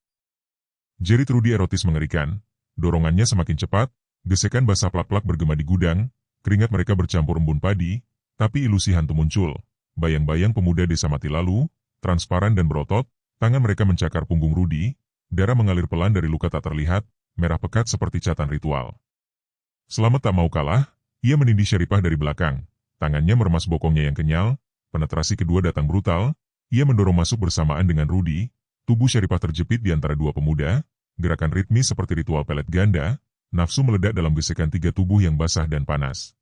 Jerit Rudi erotis mengerikan, dorongannya semakin cepat, gesekan basah plak-plak bergema di gudang, keringat mereka bercampur embun padi, tapi ilusi hantu muncul. Bayang-bayang pemuda desa mati lalu, transparan dan berotot, tangan mereka mencakar punggung Rudi, darah mengalir pelan dari luka tak terlihat, merah pekat seperti catatan ritual. Selamat tak mau kalah, ia menindih Syaripah dari belakang. Tangannya meremas bokongnya yang kenyal, penetrasi kedua datang brutal, ia mendorong masuk bersamaan dengan Rudi, tubuh Syaripah terjepit di antara dua pemuda, gerakan ritmis seperti ritual pelet ganda, nafsu meledak dalam gesekan tiga tubuh yang basah dan panas.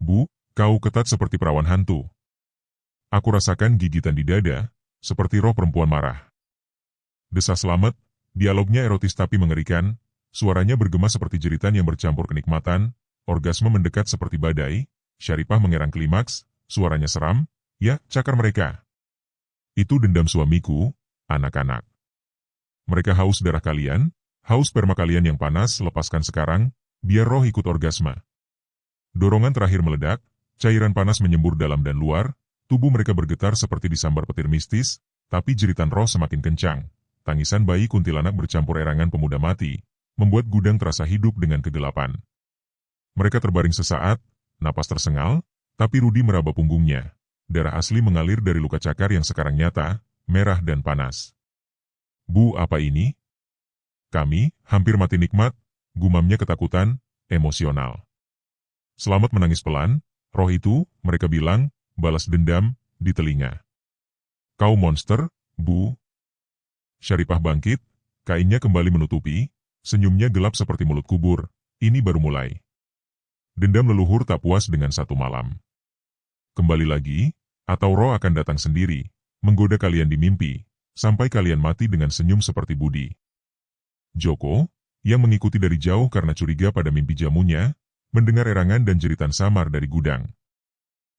Bu, kau ketat seperti perawan hantu. Aku rasakan gigitan di dada, seperti roh perempuan marah. Desa Slamet, dialognya erotis tapi mengerikan, suaranya bergema seperti jeritan yang bercampur kenikmatan, orgasme mendekat seperti badai, Syaripah mengerang klimaks, suaranya seram, ya, cakar mereka. Itu dendam suamiku, anak-anak. Mereka haus darah kalian, haus sperma kalian yang panas, lepaskan sekarang, biar roh ikut orgasme. Dorongan terakhir meledak, cairan panas menyembur dalam dan luar, tubuh mereka bergetar seperti disambar petir mistis, tapi jeritan roh semakin kencang. Tangisan bayi kuntilanak bercampur erangan pemuda mati, membuat gudang terasa hidup dengan kegelapan. Mereka terbaring sesaat, napas tersengal, tapi Rudi meraba punggungnya. Darah asli mengalir dari luka cakar yang sekarang nyata, merah dan panas. Bu, apa ini? Kami, hampir mati nikmat, gumamnya ketakutan, emosional. Selamat menangis pelan, roh itu, mereka bilang, balas dendam, di telinga. Kau monster, Bu. Syaripah bangkit, kainnya kembali menutupi, senyumnya gelap seperti mulut kubur, ini baru mulai. Dendam leluhur tak puas dengan satu malam. Kembali lagi, atau roh akan datang sendiri, menggoda kalian di mimpi, sampai kalian mati dengan senyum seperti Budi. Joko, yang mengikuti dari jauh karena curiga pada mimpi jamunya, mendengar erangan dan jeritan samar dari gudang.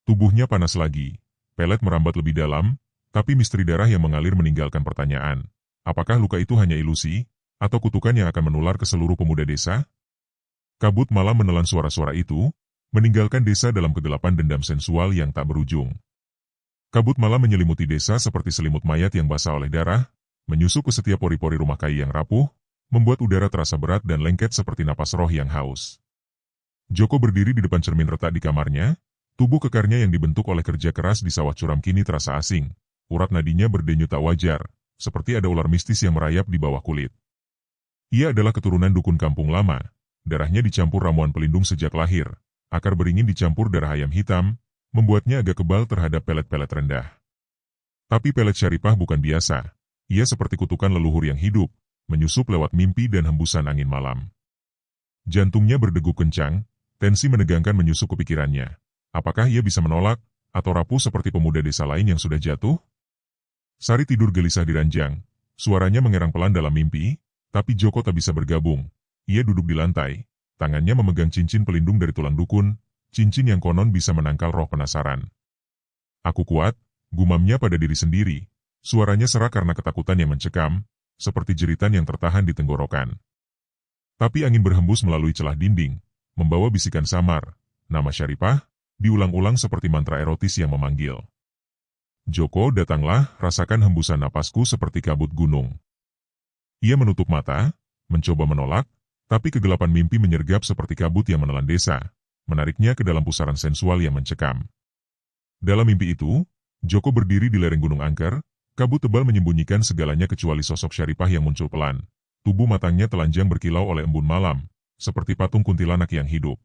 Tubuhnya panas lagi, pelet merambat lebih dalam, tapi misteri darah yang mengalir meninggalkan pertanyaan. Apakah luka itu hanya ilusi, atau kutukan yang akan menular ke seluruh pemuda desa? Kabut malam menelan suara-suara itu, meninggalkan desa dalam kegelapan dendam sensual yang tak berujung. Kabut malam menyelimuti desa seperti selimut mayat yang basah oleh darah, menyusup ke setiap pori-pori rumah kayu yang rapuh, membuat udara terasa berat dan lengket seperti napas roh yang haus. Joko berdiri di depan cermin retak di kamarnya, tubuh kekarnya yang dibentuk oleh kerja keras di sawah curam kini terasa asing, urat nadinya berdenyut tak wajar, seperti ada ular mistis yang merayap di bawah kulit. Ia adalah keturunan dukun kampung lama, darahnya dicampur ramuan pelindung sejak lahir, akar beringin dicampur darah ayam hitam, membuatnya agak kebal terhadap pelet-pelet rendah. Tapi pelet Syaripah bukan biasa, ia seperti kutukan leluhur yang hidup, menyusup lewat mimpi dan hembusan angin malam. Jantungnya berdegup kencang, tensi menegangkan menyusup ke pikirannya. Apakah ia bisa menolak, atau rapuh seperti pemuda desa lain yang sudah jatuh? Sari tidur gelisah di ranjang, suaranya mengerang pelan dalam mimpi, tapi Joko tak bisa bergabung. Ia duduk di lantai, tangannya memegang cincin pelindung dari tulang dukun, cincin yang konon bisa menangkal roh penasaran. Aku kuat, gumamnya pada diri sendiri, suaranya serak karena ketakutan yang mencekam, seperti jeritan yang tertahan di tenggorokan. Tapi angin berhembus melalui celah dinding, membawa bisikan samar, nama Syaripah, diulang-ulang seperti mantra erotis yang memanggil. Joko, datanglah, rasakan hembusan napasku seperti kabut gunung. Ia menutup mata, mencoba menolak, tapi kegelapan mimpi menyergap seperti kabut yang menelan desa, menariknya ke dalam pusaran sensual yang mencekam. Dalam mimpi itu, Joko berdiri di lereng Gunung Angker, kabut tebal menyembunyikan segalanya kecuali sosok Syaripah yang muncul pelan. Tubuh matangnya telanjang berkilau oleh embun malam, seperti patung kuntilanak yang hidup.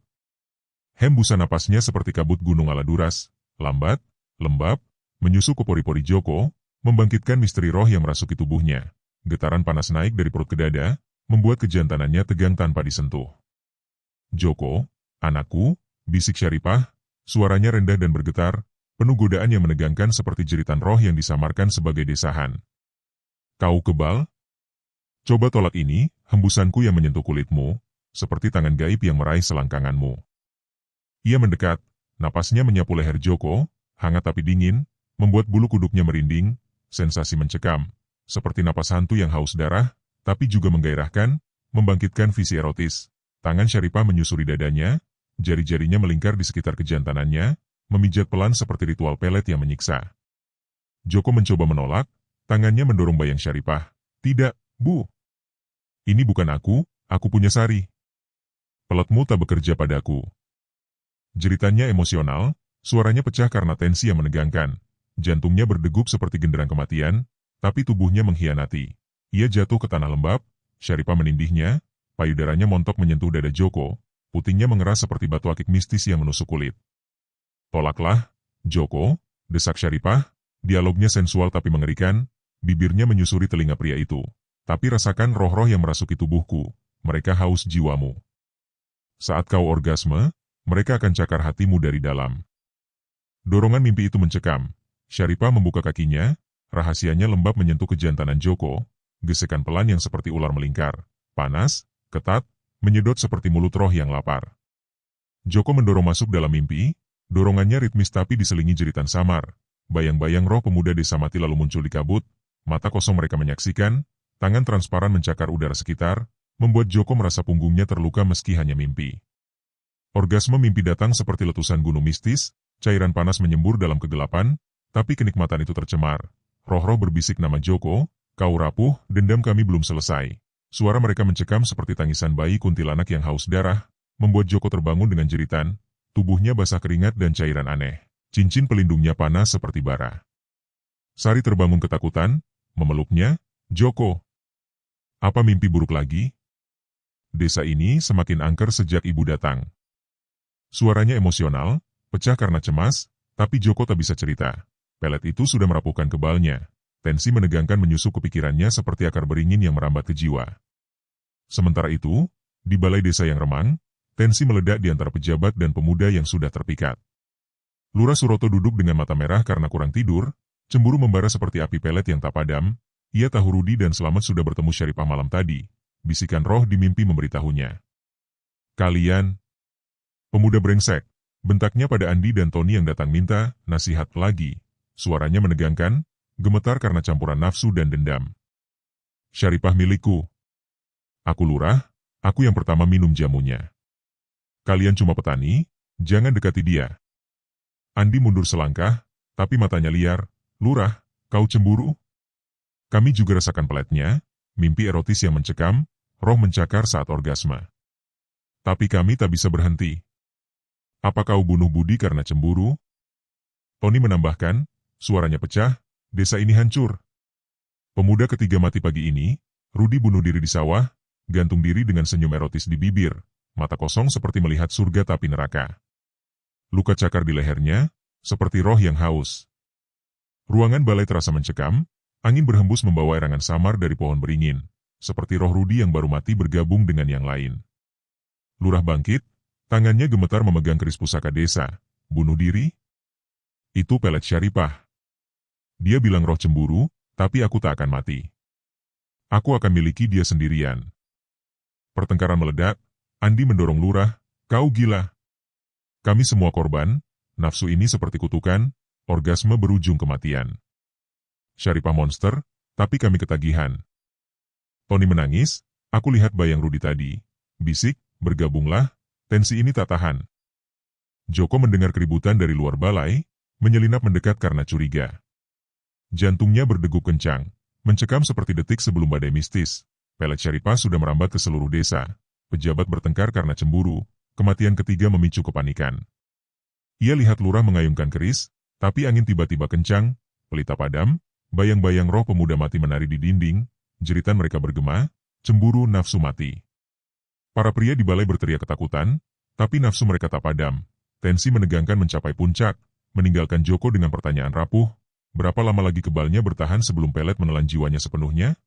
Hembusan napasnya seperti kabut gunung ala Duras, lambat, lembab, menyusup ke pori-pori Joko, membangkitkan misteri roh yang merasuki tubuhnya. Getaran panas naik dari perut ke dada, membuat kejantanannya tegang tanpa disentuh. Joko, anakku, bisik Syaripah, suaranya rendah dan bergetar, penuh godaan yang menegangkan seperti jeritan roh yang disamarkan sebagai desahan. Kau kebal? Coba tolak ini, hembusanku yang menyentuh kulitmu, seperti tangan gaib yang meraih selangkanganmu. Ia mendekat, napasnya menyapu leher Joko, hangat tapi dingin, membuat bulu kuduknya merinding, sensasi mencekam, seperti napas hantu yang haus darah, tapi juga menggairahkan, membangkitkan visi erotis. Tangan Syaripah menyusuri dadanya, jari-jarinya melingkar di sekitar kejantanannya, memijat pelan seperti ritual pelet yang menyiksa. Joko mencoba menolak, tangannya mendorong bayang Syaripah. Tidak, Bu. Ini bukan aku punya Sari. Peletmu tak bekerja padaku. Jeritannya emosional, suaranya pecah karena tensi yang menegangkan. Jantungnya berdegup seperti genderang kematian, tapi tubuhnya mengkhianati. Ia jatuh ke tanah lembab, Syaripah menindihnya, payudaranya montok menyentuh dada Joko, putingnya mengeras seperti batu akik mistis yang menusuk kulit. Tolaklah, Joko, desak Syaripah, dialognya sensual tapi mengerikan, bibirnya menyusuri telinga pria itu. Tapi rasakan roh-roh yang merasuki tubuhku, mereka haus jiwamu. Saat kau orgasme, mereka akan cakar hatimu dari dalam. Dorongan mimpi itu mencekam. Syaripah membuka kakinya, rahasianya lembab menyentuh kejantanan Joko, gesekan pelan yang seperti ular melingkar, panas, ketat, menyedot seperti mulut roh yang lapar. Joko mendorong masuk dalam mimpi, dorongannya ritmis tapi diselingi jeritan samar. Bayang-bayang roh pemuda desa mati lalu muncul di kabut, mata kosong mereka menyaksikan, tangan transparan mencakar udara sekitar, membuat Joko merasa punggungnya terluka meski hanya mimpi. Orgasme mimpi datang seperti letusan gunung mistis, cairan panas menyembur dalam kegelapan, tapi kenikmatan itu tercemar. Roh-roh berbisik nama Joko, kau rapuh, dendam kami belum selesai. Suara mereka mencekam seperti tangisan bayi kuntilanak yang haus darah, membuat Joko terbangun dengan jeritan, tubuhnya basah keringat dan cairan aneh. Cincin pelindungnya panas seperti bara. Sari terbangun ketakutan, memeluknya, Joko. Apa mimpi buruk lagi? Desa ini semakin angker sejak ibu datang. Suaranya emosional, pecah karena cemas, tapi Joko tak bisa cerita. Pelet itu sudah merapuhkan kebalnya. Tensi menegangkan menyusup ke pikirannya seperti akar beringin yang merambat ke jiwa. Sementara itu, di balai desa yang remang, tensi meledak di antara pejabat dan pemuda yang sudah terpikat. Lurah Suroto duduk dengan mata merah karena kurang tidur, cemburu membara seperti api pelet yang tak padam. Ia tahu Rudi dan Slamet sudah bertemu Syaripah malam tadi. Bisikan roh di mimpi memberitahunya. Kalian, pemuda brengsek, bentaknya pada Andi dan Tony yang datang minta nasihat lagi. Suaranya menegangkan, gemetar karena campuran nafsu dan dendam. Syaripah milikku. Aku lurah, aku yang pertama minum jamunya. Kalian cuma petani, jangan dekati dia. Andi mundur selangkah, tapi matanya liar. Lurah, kau cemburu? Kami juga rasakan peletnya, mimpi erotis yang mencekam, roh mencakar saat orgasme. Tapi kami tak bisa berhenti. Apa kau bunuh budi karena cemburu? Tony menambahkan, suaranya pecah, desa ini hancur. Pemuda ketiga mati pagi ini, Rudi bunuh diri di sawah, gantung diri dengan senyum erotis di bibir, mata kosong seperti melihat surga tapi neraka. Luka cakar di lehernya, seperti roh yang haus. Ruangan balai terasa mencekam, angin berhembus membawa erangan samar dari pohon beringin, seperti roh Rudi yang baru mati bergabung dengan yang lain. Lurah bangkit, tangannya gemetar memegang keris pusaka desa. Bunuh diri? Itu pelet Syaripah. Dia bilang roh cemburu, tapi aku tak akan mati. Aku akan miliki dia sendirian. Pertengkaran meledak, Andi mendorong Lurah, kau gila. Kami semua korban, nafsu ini seperti kutukan, orgasme berujung kematian. Syaripah monster, tapi kami ketagihan. Tony menangis, aku lihat bayang Rudi tadi. Bisik, bergabunglah, tensi ini tak tahan. Joko mendengar keributan dari luar balai, menyelinap mendekat karena curiga. Jantungnya berdegup kencang, mencekam seperti detik sebelum badai mistis. Pelet Syaripah sudah merambat ke seluruh desa. Pejabat bertengkar karena cemburu, kematian ketiga memicu kepanikan. Ia lihat Lurah mengayunkan keris, tapi angin tiba-tiba kencang, pelita padam, bayang-bayang roh pemuda mati menari di dinding, jeritan mereka bergema, cemburu nafsu mati. Para pria di balai berteriak ketakutan, tapi nafsu mereka tak padam. Tensi menegangkan mencapai puncak, meninggalkan Joko dengan pertanyaan rapuh, berapa lama lagi kebalnya bertahan sebelum pelet menelan jiwanya sepenuhnya?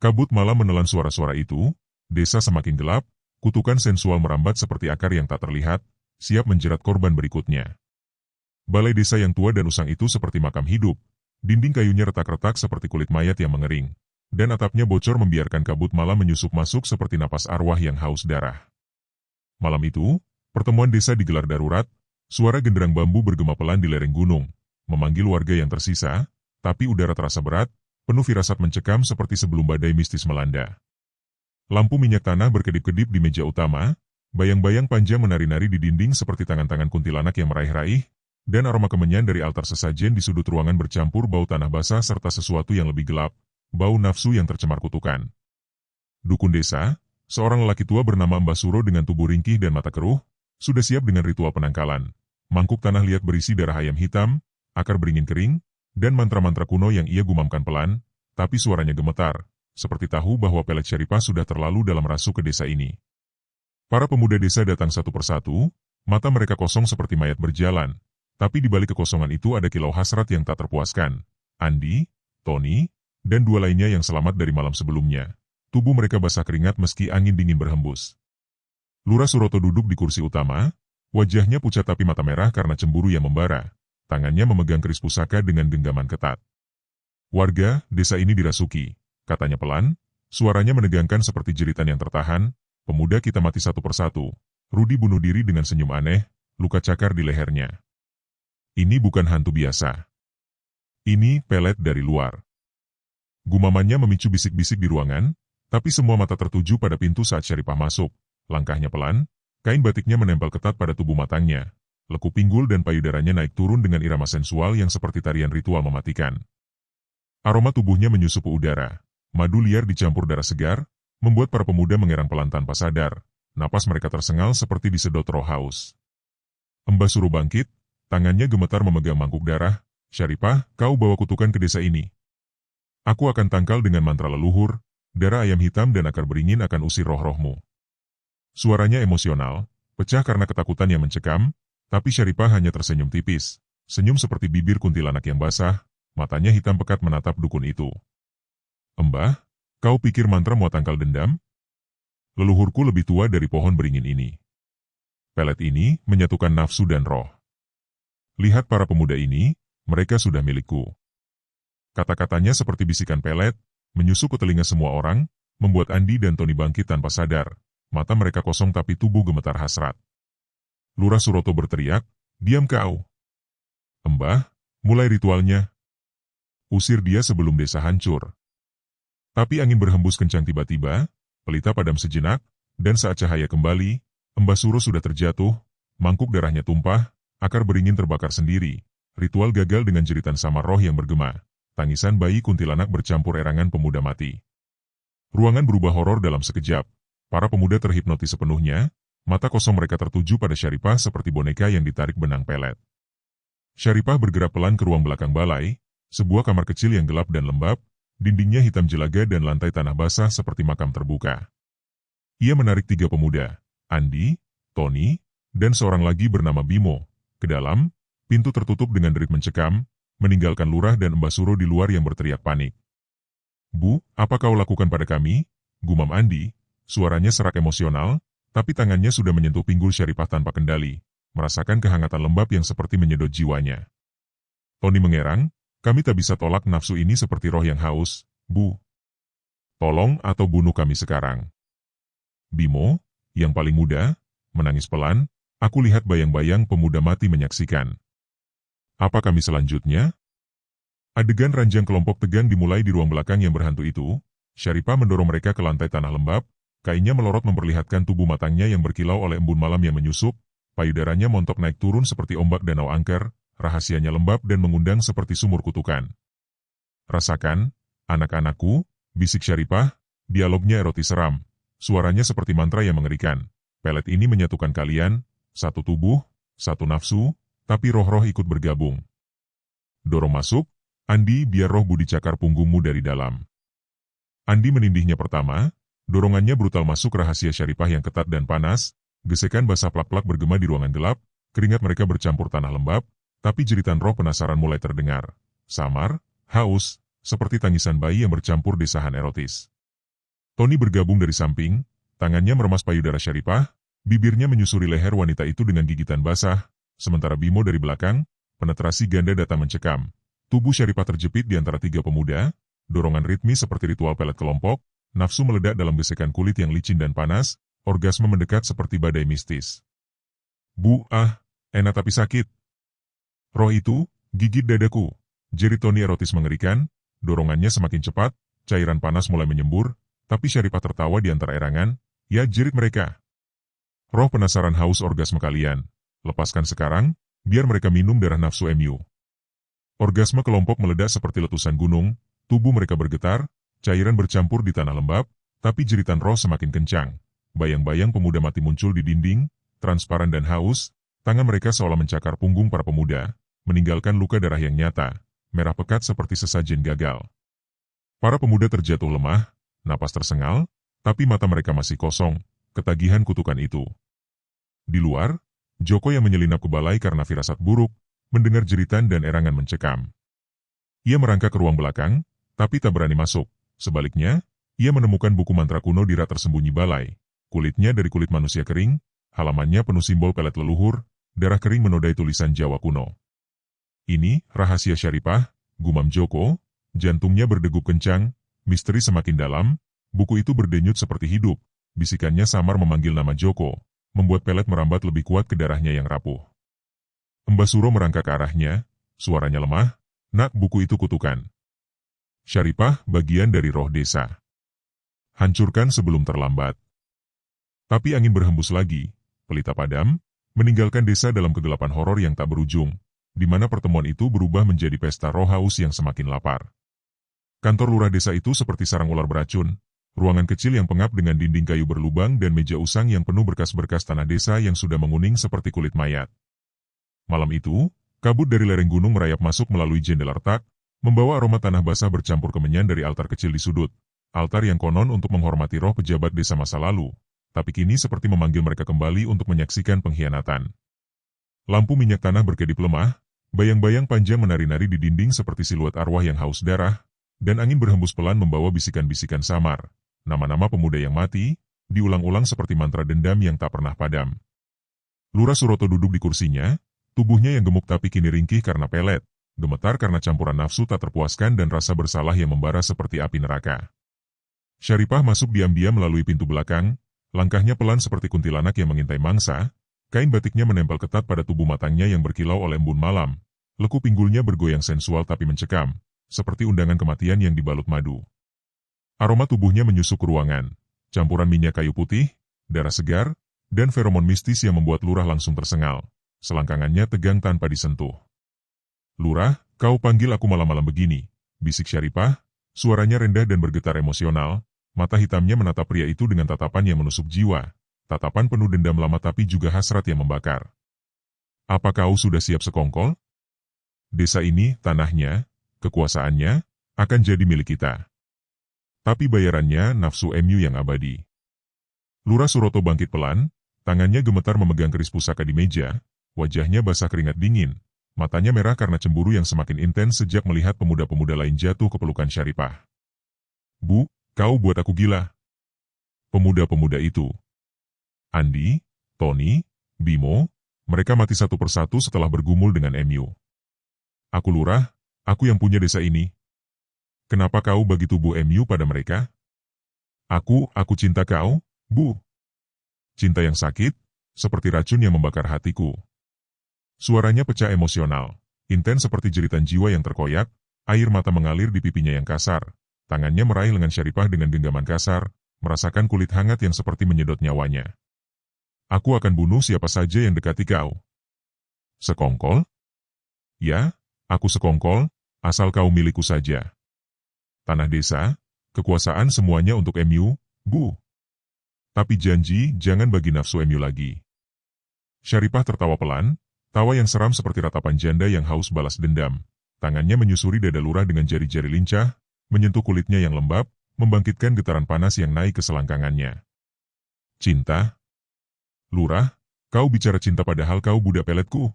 Kabut malam menelan suara-suara itu, desa semakin gelap, kutukan sensual merambat seperti akar yang tak terlihat, siap menjerat korban berikutnya. Balai desa yang tua dan usang itu seperti makam hidup, dinding kayunya retak-retak seperti kulit mayat yang mengering, dan atapnya bocor membiarkan kabut malam menyusup masuk seperti napas arwah yang haus darah. Malam itu, pertemuan desa digelar darurat, suara genderang bambu bergema pelan di lereng gunung, memanggil warga yang tersisa, tapi udara terasa berat, penuh firasat mencekam seperti sebelum badai mistis melanda. Lampu minyak tanah berkedip-kedip di meja utama, bayang-bayang panjang menari-nari di dinding seperti tangan-tangan kuntilanak yang meraih-raih, dan aroma kemenyan dari altar sesajen di sudut ruangan bercampur bau tanah basah serta sesuatu yang lebih gelap, bau nafsu yang tercemar kutukan. Dukun desa, seorang lelaki tua bernama Mbah Suro dengan tubuh ringkih dan mata keruh, Sudah siap dengan ritual penangkalan. Mangkuk tanah liat berisi darah ayam hitam, akar beringin kering, dan mantra-mantra kuno yang ia gumamkan pelan, tapi suaranya gemetar, seperti tahu bahwa Pelet Syaripah sudah terlalu dalam rasuk ke desa ini. Para pemuda desa datang satu persatu, mata mereka kosong seperti mayat berjalan, tapi di balik kekosongan itu ada kilau hasrat yang tak terpuaskan. Andi, Tony, dan dua lainnya yang selamat dari malam sebelumnya. Tubuh mereka basah keringat meski angin dingin berhembus. Lurah Suroto duduk di kursi utama, wajahnya pucat tapi mata merah karena cemburu yang membara. Tangannya memegang keris pusaka dengan genggaman ketat. Warga, desa ini dirasuki, katanya pelan, suaranya menegangkan seperti jeritan yang tertahan. Pemuda kita mati satu persatu. Rudi bunuh diri dengan senyum aneh, luka cakar di lehernya. Ini bukan hantu biasa. Ini Pelet dari luar. Gumamannya memicu bisik-bisik di ruangan, tapi semua mata tertuju pada pintu saat Syaripah masuk. Langkahnya pelan, kain batiknya menempel ketat pada tubuh matangnya. Lekuk pinggul dan payudaranya naik turun dengan irama sensual yang seperti tarian ritual mematikan. Aroma tubuhnya menyusup ke udara. Madu liar dicampur darah segar, membuat para pemuda mengerang pelan tanpa sadar. Napas mereka tersengal seperti disedot roh haus. Mbah Suro bangkit, tangannya gemetar memegang mangkuk darah. Syaripah, kau bawa kutukan ke desa ini. Aku akan tangkal dengan mantra leluhur, darah ayam hitam dan akar beringin akan usir roh-rohmu. Suaranya emosional, pecah karena ketakutan yang mencekam, tapi Syaripah hanya tersenyum tipis. Senyum seperti bibir kuntilanak yang basah, matanya hitam pekat menatap dukun itu. Mbah, kau pikir mantra mau tangkal dendam? Leluhurku lebih tua dari pohon beringin ini. Pelet ini menyatukan nafsu dan roh. Lihat para pemuda ini, mereka sudah milikku. Kata-katanya seperti bisikan Pelet, menyusup ke telinga semua orang, membuat Andi dan Tony bangkit tanpa sadar. Mata mereka kosong tapi tubuh gemetar hasrat. Lurah Suroto berteriak, diam kau. Mbah, mulai ritualnya. Usir dia sebelum desa hancur. Tapi angin berhembus kencang tiba-tiba, pelita padam sejenak, dan saat cahaya kembali, Mbah Suro sudah terjatuh, mangkuk darahnya tumpah, akar beringin terbakar sendiri. Ritual gagal dengan jeritan samar roh yang bergema. Tangisan bayi kuntilanak bercampur erangan pemuda mati. Ruangan berubah horor dalam sekejap. Para pemuda terhipnotis sepenuhnya, mata kosong mereka tertuju pada Syaripah seperti boneka yang ditarik benang pelet. Syaripah bergerak pelan ke ruang belakang balai, sebuah kamar kecil yang gelap dan lembab, dindingnya hitam jelaga dan lantai tanah basah seperti makam terbuka. Ia menarik tiga pemuda, Andi, Tony, dan seorang lagi bernama Bimo, ke dalam. Pintu tertutup dengan derit mencekam, meninggalkan Lurah dan Mbah Suro di luar yang berteriak panik. Bu, apa kau lakukan pada kami? Gumam Andi. Suaranya serak emosional, tapi tangannya sudah menyentuh pinggul Syaripah tanpa kendali, merasakan kehangatan lembab yang seperti menyedot jiwanya. Tony mengerang, kami tak bisa tolak nafsu ini seperti roh yang haus, Bu. Tolong atau bunuh kami sekarang. Bimo, yang paling muda, menangis pelan, aku lihat bayang-bayang pemuda mati menyaksikan. Apa kami selanjutnya? Adegan ranjang kelompok tegang dimulai di ruang belakang yang berhantu itu. Syaripah mendorong mereka ke lantai tanah lembab. Kainnya melorot memperlihatkan tubuh matangnya yang berkilau oleh embun malam yang menyusup, payudaranya montok naik turun seperti ombak danau angker, rahasianya lembab dan mengundang seperti sumur kutukan. Rasakan, anak-anakku, bisik Syaripah, dialognya erotis seram, suaranya seperti mantra yang mengerikan. Pelet ini menyatukan kalian, satu tubuh, satu nafsu, tapi roh-roh ikut bergabung. Dorong masuk, Andi biar roh budi cakar punggungmu dari dalam. Andi menindihnya pertama. Dorongannya brutal masuk rahasia Syaripah yang ketat dan panas, gesekan basah plak-plak bergema di ruangan gelap, keringat mereka bercampur tanah lembab, tapi jeritan roh penasaran mulai terdengar. Samar, haus, seperti tangisan bayi yang bercampur desahan erotis. Tony bergabung dari samping, tangannya meremas payudara Syaripah, bibirnya menyusuri leher wanita itu dengan gigitan basah, sementara Bimo dari belakang, penetrasi ganda datang mencekam. Tubuh Syaripah terjepit di antara tiga pemuda, dorongan ritmis seperti ritual pelet kelompok. Nafsu meledak dalam gesekan kulit yang licin dan panas, orgasme mendekat seperti badai mistis. Bu, enak tapi sakit. Roh itu, gigit dadaku. Jeri Tony erotis mengerikan, dorongannya semakin cepat, cairan panas mulai menyembur, tapi Syaripah tertawa di antara erangan, ya jerit mereka. Roh penasaran haus orgasme kalian, lepaskan sekarang, biar mereka minum darah nafsu MU. Orgasme kelompok meledak seperti letusan gunung, tubuh mereka bergetar, cairan bercampur di tanah lembab, tapi jeritan roh semakin kencang. Bayang-bayang pemuda mati muncul di dinding, transparan dan haus, tangan mereka seolah mencakar punggung para pemuda, meninggalkan luka darah yang nyata, merah pekat seperti sesajen gagal. Para pemuda terjatuh lemah, napas tersengal, tapi mata mereka masih kosong, ketagihan kutukan itu. Di luar, Joko yang menyelinap ke balai karena firasat buruk, mendengar jeritan dan erangan mencekam. Ia merangkak ke ruang belakang, tapi tak berani masuk. Sebaliknya, ia menemukan buku mantra kuno di rak tersembunyi balai. Kulitnya dari kulit manusia kering, halamannya penuh simbol pelet leluhur, darah kering menodai tulisan Jawa kuno. Ini, rahasia Syaripah, gumam Joko, jantungnya berdegup kencang, misteri semakin dalam, buku itu berdenyut seperti hidup, bisikannya samar memanggil nama Joko, membuat pelet merambat lebih kuat ke darahnya yang rapuh. Embasuro merangkak ke arahnya, suaranya lemah, "Nak, buku itu kutukan. Syaripah, bagian dari roh desa. Hancurkan sebelum terlambat." Tapi angin berhembus lagi, pelita padam, meninggalkan desa dalam kegelapan horor yang tak berujung, di mana pertemuan itu berubah menjadi pesta roh haus yang semakin lapar. Kantor lurah desa itu seperti sarang ular beracun, ruangan kecil yang pengap dengan dinding kayu berlubang dan meja usang yang penuh berkas-berkas tanah desa yang sudah menguning seperti kulit mayat. Malam itu, kabut dari lereng gunung merayap masuk melalui jendela retak, membawa aroma tanah basah bercampur kemenyan dari altar kecil di sudut, altar yang konon untuk menghormati roh pejabat desa masa lalu, tapi kini seperti memanggil mereka kembali untuk menyaksikan pengkhianatan. Lampu minyak tanah berkedip lemah, bayang-bayang panjang menari-nari di dinding seperti siluet arwah yang haus darah, dan angin berhembus pelan membawa bisikan-bisikan samar. Nama-nama pemuda yang mati, diulang-ulang seperti mantra dendam yang tak pernah padam. Lurah Suroto duduk di kursinya, tubuhnya yang gemuk tapi kini ringkih karena pelet, gemetar karena campuran nafsu tak terpuaskan dan rasa bersalah yang membara seperti api neraka. Syaripah masuk diam-diam melalui pintu belakang, langkahnya pelan seperti kuntilanak yang mengintai mangsa, kain batiknya menempel ketat pada tubuh matangnya yang berkilau oleh embun malam, lekuk pinggulnya bergoyang sensual tapi mencekam, seperti undangan kematian yang dibalut madu. Aroma tubuhnya menyusuk ke ruangan, campuran minyak kayu putih, darah segar, dan feromon mistis yang membuat lurah langsung tersengal. Selangkangannya tegang tanpa disentuh. "Lurah, kau panggil aku malam-malam begini," bisik Syaripah, suaranya rendah dan bergetar emosional, mata hitamnya menatap pria itu dengan tatapan yang menusuk jiwa, tatapan penuh dendam lama tapi juga hasrat yang membakar. "Apa kau sudah siap sekongkol? Desa ini, tanahnya, kekuasaannya, akan jadi milik kita. Tapi bayarannya nafsu MU yang abadi." Lurah Suroto bangkit pelan, tangannya gemetar memegang keris pusaka di meja, wajahnya basah keringat dingin, matanya merah karena cemburu yang semakin intens sejak melihat pemuda-pemuda lain jatuh ke pelukan Syaripah. "Bu, kau buat aku gila." Pemuda-pemuda itu, Andi, Tony, Bimo, mereka mati satu persatu setelah bergumul dengan MU. "Aku lurah, aku yang punya desa ini. Kenapa kau bagi tubuh MU pada mereka?" Aku cinta kau, Bu." Cinta yang sakit, seperti racun yang membakar hatiku. Suaranya pecah emosional, intens seperti jeritan jiwa yang terkoyak, air mata mengalir di pipinya yang kasar, tangannya meraih lengan Syaripah dengan genggaman kasar, merasakan kulit hangat yang seperti menyedot nyawanya. "Aku akan bunuh siapa saja yang dekati kau." "Sekongkol?" "Ya, aku sekongkol, asal kau milikku saja. Tanah desa, kekuasaan semuanya untuk MU, Bu. Tapi janji jangan bagi nafsu MU lagi." Syaripah tertawa pelan, tawa yang seram seperti ratapan janda yang haus balas dendam. Tangannya menyusuri dada lurah dengan jari-jari lincah, menyentuh kulitnya yang lembab, membangkitkan getaran panas yang naik ke selangkangannya. "Cinta? Lurah, kau bicara cinta padahal kau budak peletku.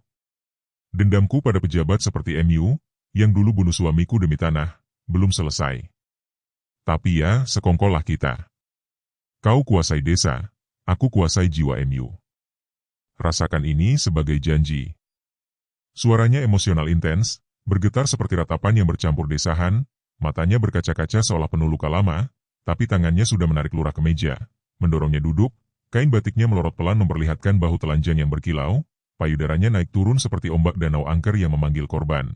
Dendamku pada pejabat seperti MU, yang dulu bunuh suamiku demi tanah, belum selesai. Tapi ya, sekongkollah kita. Kau kuasai desa, aku kuasai jiwa MU. Rasakan ini sebagai janji." Suaranya emosional intens, bergetar seperti ratapan yang bercampur desahan, matanya berkaca-kaca seolah penuh luka lama, tapi tangannya sudah menarik lurah ke meja, mendorongnya duduk, kain batiknya melorot pelan memperlihatkan bahu telanjang yang berkilau, payudaranya naik turun seperti ombak danau angker yang memanggil korban.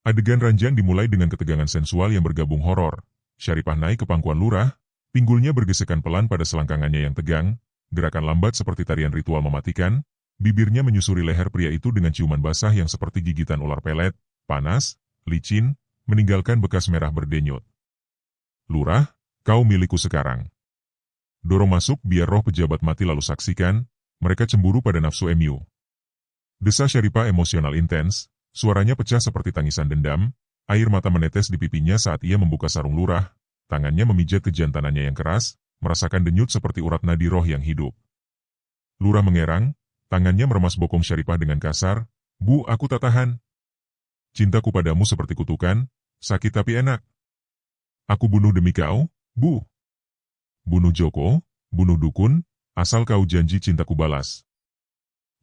Adegan ranjang dimulai dengan ketegangan sensual yang bergabung horor. Syaripah naik ke pangkuan lurah, pinggulnya bergesekan pelan pada selangkangannya yang tegang, gerakan lambat seperti tarian ritual mematikan, bibirnya menyusuri leher pria itu dengan ciuman basah yang seperti gigitan ular pelet, panas, licin, meninggalkan bekas merah berdenyut. "Lurah, kau milikku sekarang. Dorong masuk biar roh pejabat mati lalu saksikan, Mereka cemburu pada nafsu MU. Desa Syaripah emosional intens, suaranya pecah seperti tangisan dendam, air mata menetes di pipinya saat ia membuka sarung lurah, tangannya memijat kejantanannya yang keras, merasakan denyut seperti urat nadi roh yang hidup. Lurah mengerang, tangannya meremas bokong Syaripah dengan kasar, "Bu, aku tak tahan. Cintaku padamu seperti kutukan, sakit tapi enak. Aku bunuh demi kau, Bu. Bunuh Joko, bunuh dukun, asal kau janji cintaku balas."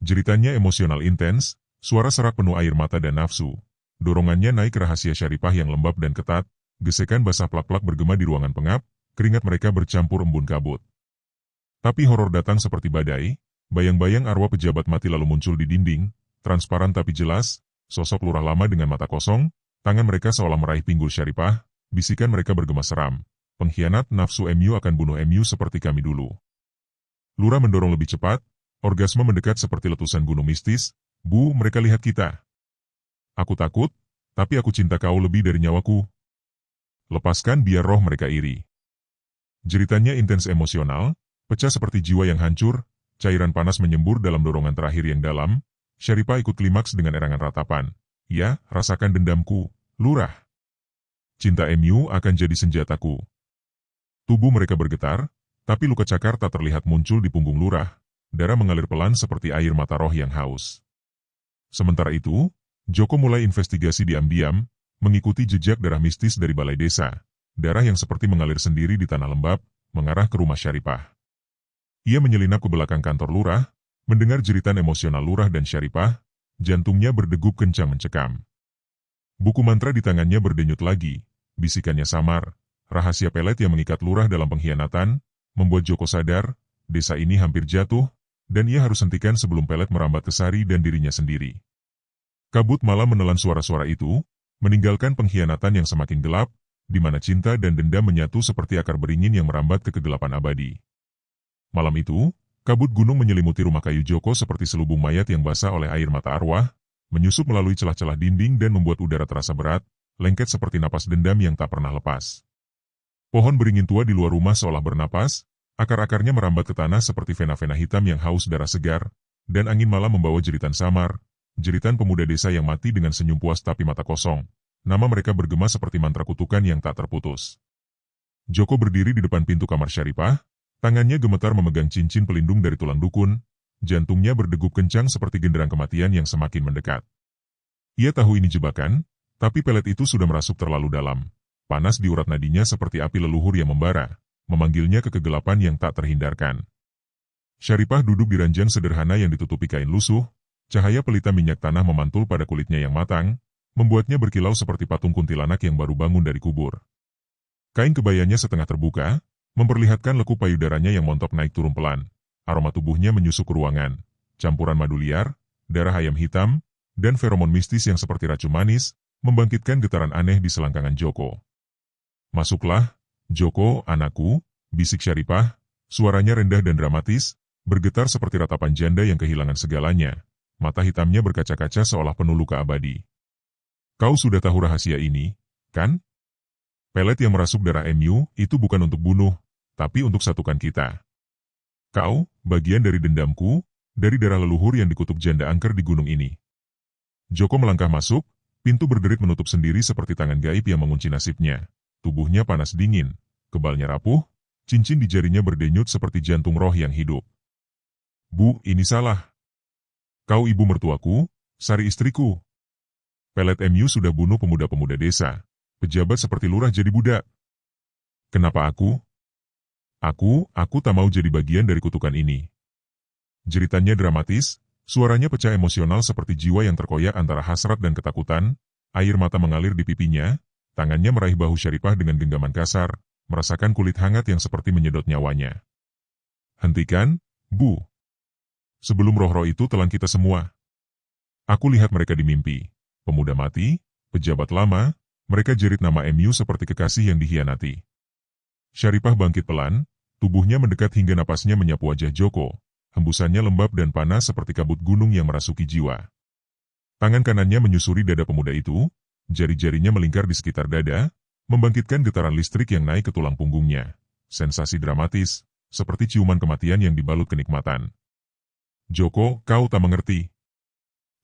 Jeritannya emosional intens, suara serak penuh air mata dan nafsu. Dorongannya naik ke rahasia Syaripah yang lembab dan ketat, gesekan basah plak-plak bergema di ruangan pengap, keringat mereka bercampur embun kabut. Tapi horor datang seperti badai, bayang-bayang arwah pejabat mati lalu muncul di dinding, transparan tapi jelas, sosok lurah lama dengan mata kosong, tangan mereka seolah meraih pinggul Syaripah, bisikan mereka bergema seram. "Pengkhianat nafsu MU akan bunuh MU seperti kami dulu." Lurah mendorong lebih cepat, orgasme mendekat seperti letusan gunung mistis. "Bu, mereka lihat kita. Aku takut, tapi aku cinta kau lebih dari nyawaku. Lepaskan biar roh mereka iri." Jeritannya intens emosional, pecah seperti jiwa yang hancur, cairan panas menyembur dalam dorongan terakhir yang dalam. Syaripah ikut klimaks dengan erangan ratapan. "Ya, rasakan dendamku, Lurah. Cinta MU akan jadi senjataku." Tubuh mereka bergetar, tapi luka cakar tak terlihat muncul di punggung Lurah. Darah mengalir pelan seperti air mata roh yang haus. Sementara itu, Joko mulai investigasi diam-diam, mengikuti jejak darah mistis dari balai desa. Darah yang seperti mengalir sendiri di tanah lembab, mengarah ke rumah Syaripah. Ia menyelinap ke belakang kantor Lurah, mendengar jeritan emosional Lurah dan Syaripah, jantungnya berdegup kencang mencekam. Buku mantra di tangannya berdenyut lagi, bisikannya samar, rahasia pelet yang mengikat Lurah dalam pengkhianatan, membuat Joko sadar, desa ini hampir jatuh, dan ia harus hentikan sebelum pelet merambat ke Sari dan dirinya sendiri. Kabut malam menelan suara-suara itu, meninggalkan pengkhianatan yang semakin gelap, di mana cinta dan dendam menyatu seperti akar beringin yang merambat ke kegelapan abadi. Malam itu, kabut gunung menyelimuti rumah kayu Joko seperti selubung mayat yang basah oleh air mata arwah, menyusup melalui celah-celah dinding dan membuat udara terasa berat, lengket seperti napas dendam yang tak pernah lepas. Pohon beringin tua di luar rumah seolah bernapas, akar-akarnya merambat ke tanah seperti vena-vena hitam yang haus darah segar, dan angin malam membawa jeritan samar, jeritan pemuda desa yang mati dengan senyum puas tapi mata kosong. Nama mereka bergema seperti mantra kutukan yang tak terputus. Joko berdiri di depan pintu kamar Syaripah, tangannya gemetar memegang cincin pelindung dari tulang dukun, jantungnya berdegup kencang seperti genderang kematian yang semakin mendekat. Ia tahu ini jebakan, tapi pelet itu sudah merasuk terlalu dalam. Panas di urat nadinya seperti api leluhur yang membara, memanggilnya ke kegelapan yang tak terhindarkan. Syaripah duduk di ranjang sederhana yang ditutupi kain lusuh, cahaya pelita minyak tanah memantul pada kulitnya yang matang, membuatnya berkilau seperti patung kuntilanak yang baru bangun dari kubur. Kain kebayanya setengah terbuka, memperlihatkan lekuk payudaranya yang montok naik turun pelan. Aroma tubuhnya menyusuk ke ruangan, campuran madu liar, darah ayam hitam, dan feromon mistis yang seperti racun manis, membangkitkan getaran aneh di selangkangan Joko. "Masuklah, Joko, anakku," bisik Syaripah, suaranya rendah dan dramatis, bergetar seperti ratapan janda yang kehilangan segalanya, mata hitamnya berkaca-kaca seolah penuh luka abadi. "Kau sudah tahu rahasia ini, kan? Pelet yang merasuk darah MU itu bukan untuk bunuh, tapi untuk satukan kita. Kau, bagian dari dendamku, dari darah leluhur yang dikutuk janda angker di gunung ini." Joko melangkah masuk, pintu berderit menutup sendiri seperti tangan gaib yang mengunci nasibnya. Tubuhnya panas dingin, kebalnya rapuh, cincin di jarinya berdenyut seperti jantung roh yang hidup. "Bu, ini salah. Kau ibu mertuaku, Sari istriku. Pelet MU sudah bunuh pemuda-pemuda desa, pejabat seperti lurah jadi budak. Kenapa aku? Aku tak mau jadi bagian dari kutukan ini." Jeritannya dramatis, suaranya pecah emosional seperti jiwa yang terkoyak antara hasrat dan ketakutan, air mata mengalir di pipinya, tangannya meraih bahu Syaripah dengan genggaman kasar, merasakan kulit hangat yang seperti menyedot nyawanya. "Hentikan, Bu. Sebelum roh-roh itu telan kita semua. Aku lihat mereka di mimpi. Pemuda mati, pejabat lama, mereka jerit nama MU seperti kekasih yang dikhianati." Syaripah bangkit pelan, tubuhnya mendekat hingga napasnya menyapu wajah Joko, hembusannya lembab dan panas seperti kabut gunung yang merasuki jiwa. Tangan kanannya menyusuri dada pemuda itu, jari-jarinya melingkar di sekitar dada, membangkitkan getaran listrik yang naik ke tulang punggungnya. Sensasi dramatis, seperti ciuman kematian yang dibalut kenikmatan. Joko, kau tak mengerti.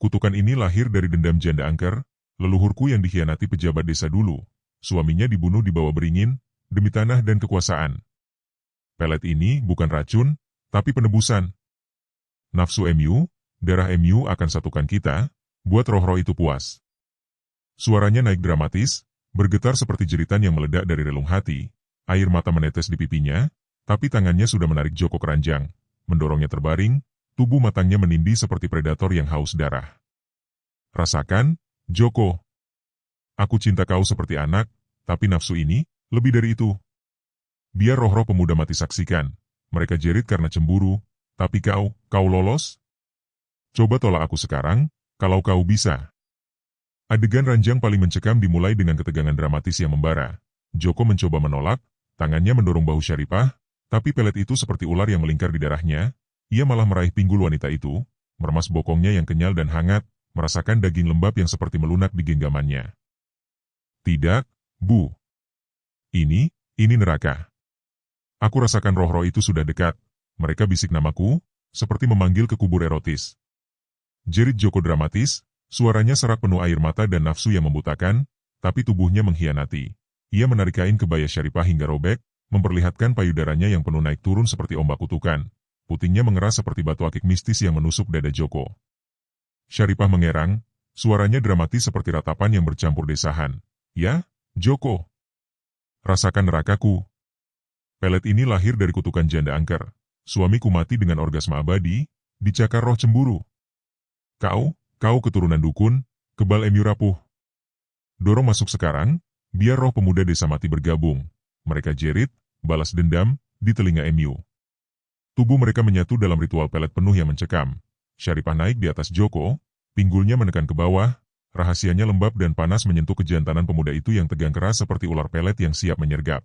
Kutukan ini lahir dari dendam janda angker, leluhurku yang dikhianati pejabat desa dulu. Suaminya dibunuh di bawah beringin, demi tanah dan kekuasaan. Pelet ini bukan racun, tapi penebusan. Nafsu MU, darah MU akan satukan kita, buat roh-roh itu puas. Suaranya naik dramatis, bergetar seperti jeritan yang meledak dari relung hati, air mata menetes di pipinya, tapi tangannya sudah menarik Joko keranjang, mendorongnya terbaring, tubuh matangnya menindih seperti predator yang haus darah. Rasakan, Joko. Aku cinta kau seperti anak, tapi nafsu ini, lebih dari itu. Biar roh-roh pemuda mati saksikan. Mereka jerit karena cemburu, tapi kau lolos? Coba tolak aku sekarang, kalau kau bisa. Adegan ranjang paling mencekam dimulai dengan ketegangan dramatis yang membara. Joko mencoba menolak, tangannya mendorong bahu Syaripah, tapi pelet itu seperti ular yang melingkar di darahnya. Ia malah meraih pinggul wanita itu, meremas bokongnya yang kenyal dan hangat, merasakan daging lembab yang seperti melunak di genggamannya. Tidak, Bu. Ini neraka. Aku rasakan roh-roh itu sudah dekat. Mereka bisik namaku, seperti memanggil ke kubur erotis. Jerit Joko dramatis, suaranya serak penuh air mata dan nafsu yang membutakan, tapi tubuhnya mengkhianati. Ia menarik kain kebaya Syaripah hingga robek, memperlihatkan payudaranya yang penuh naik turun seperti ombak kutukan. Putingnya mengeras seperti batu akik mistis yang menusuk dada Joko. Syaripah mengerang, suaranya dramatis seperti ratapan yang bercampur desahan. Ya, Joko. Rasakan nerakaku. Pelet ini lahir dari kutukan janda angker. Suamiku mati dengan orgasme abadi, dicakar roh cemburu. Kau keturunan dukun, kebal MU rapuh. Dorong masuk sekarang, biar roh pemuda desa mati bergabung. Mereka jerit, balas dendam, di telinga MU. Tubuh mereka menyatu dalam ritual pelet penuh yang mencekam. Syaripah naik di atas Joko, pinggulnya menekan ke bawah, rahasianya lembab dan panas menyentuh kejantanan pemuda itu yang tegang keras seperti ular pelet yang siap menyergap.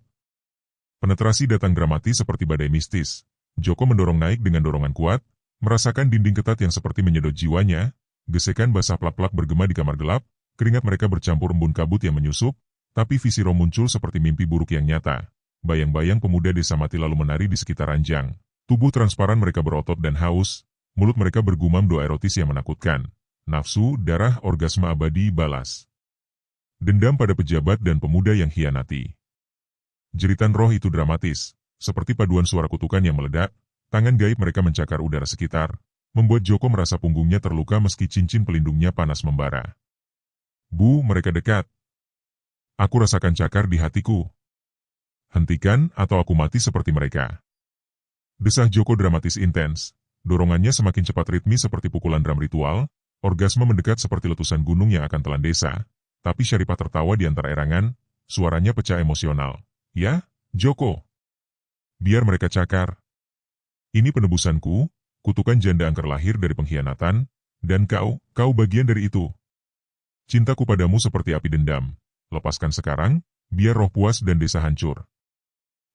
Penetrasi datang dramatis seperti badai mistis. Joko mendorong naik dengan dorongan kuat, merasakan dinding ketat yang seperti menyedot jiwanya, gesekan basah plak-plak bergema di kamar gelap, keringat mereka bercampur embun kabut yang menyusup, tapi visi roh muncul seperti mimpi buruk yang nyata. Bayang-bayang pemuda desa mati lalu menari di sekitar ranjang. Tubuh transparan mereka berotot dan haus, mulut mereka bergumam doa erotis yang menakutkan. Nafsu, darah, orgasme abadi, balas. Dendam pada pejabat dan pemuda yang hianati. Jeritan roh itu dramatis, seperti paduan suara kutukan yang meledak, tangan gaib mereka mencakar udara sekitar, membuat Joko merasa punggungnya terluka meski cincin pelindungnya panas membara. Bu, mereka dekat. Aku rasakan cakar di hatiku. Hentikan, atau aku mati seperti mereka. Desah Joko dramatis intens, dorongannya semakin cepat ritmis seperti pukulan drum ritual, orgasme mendekat seperti letusan gunung yang akan telan desa, tapi Syaripah tertawa di antara erangan, suaranya pecah emosional. Ya, Joko. Biar mereka cakar. Ini penebusanku, kutukan janda angker lahir dari pengkhianatan, dan kau bagian dari itu. Cintaku padamu seperti api dendam. Lepaskan sekarang, biar roh puas dan desa hancur.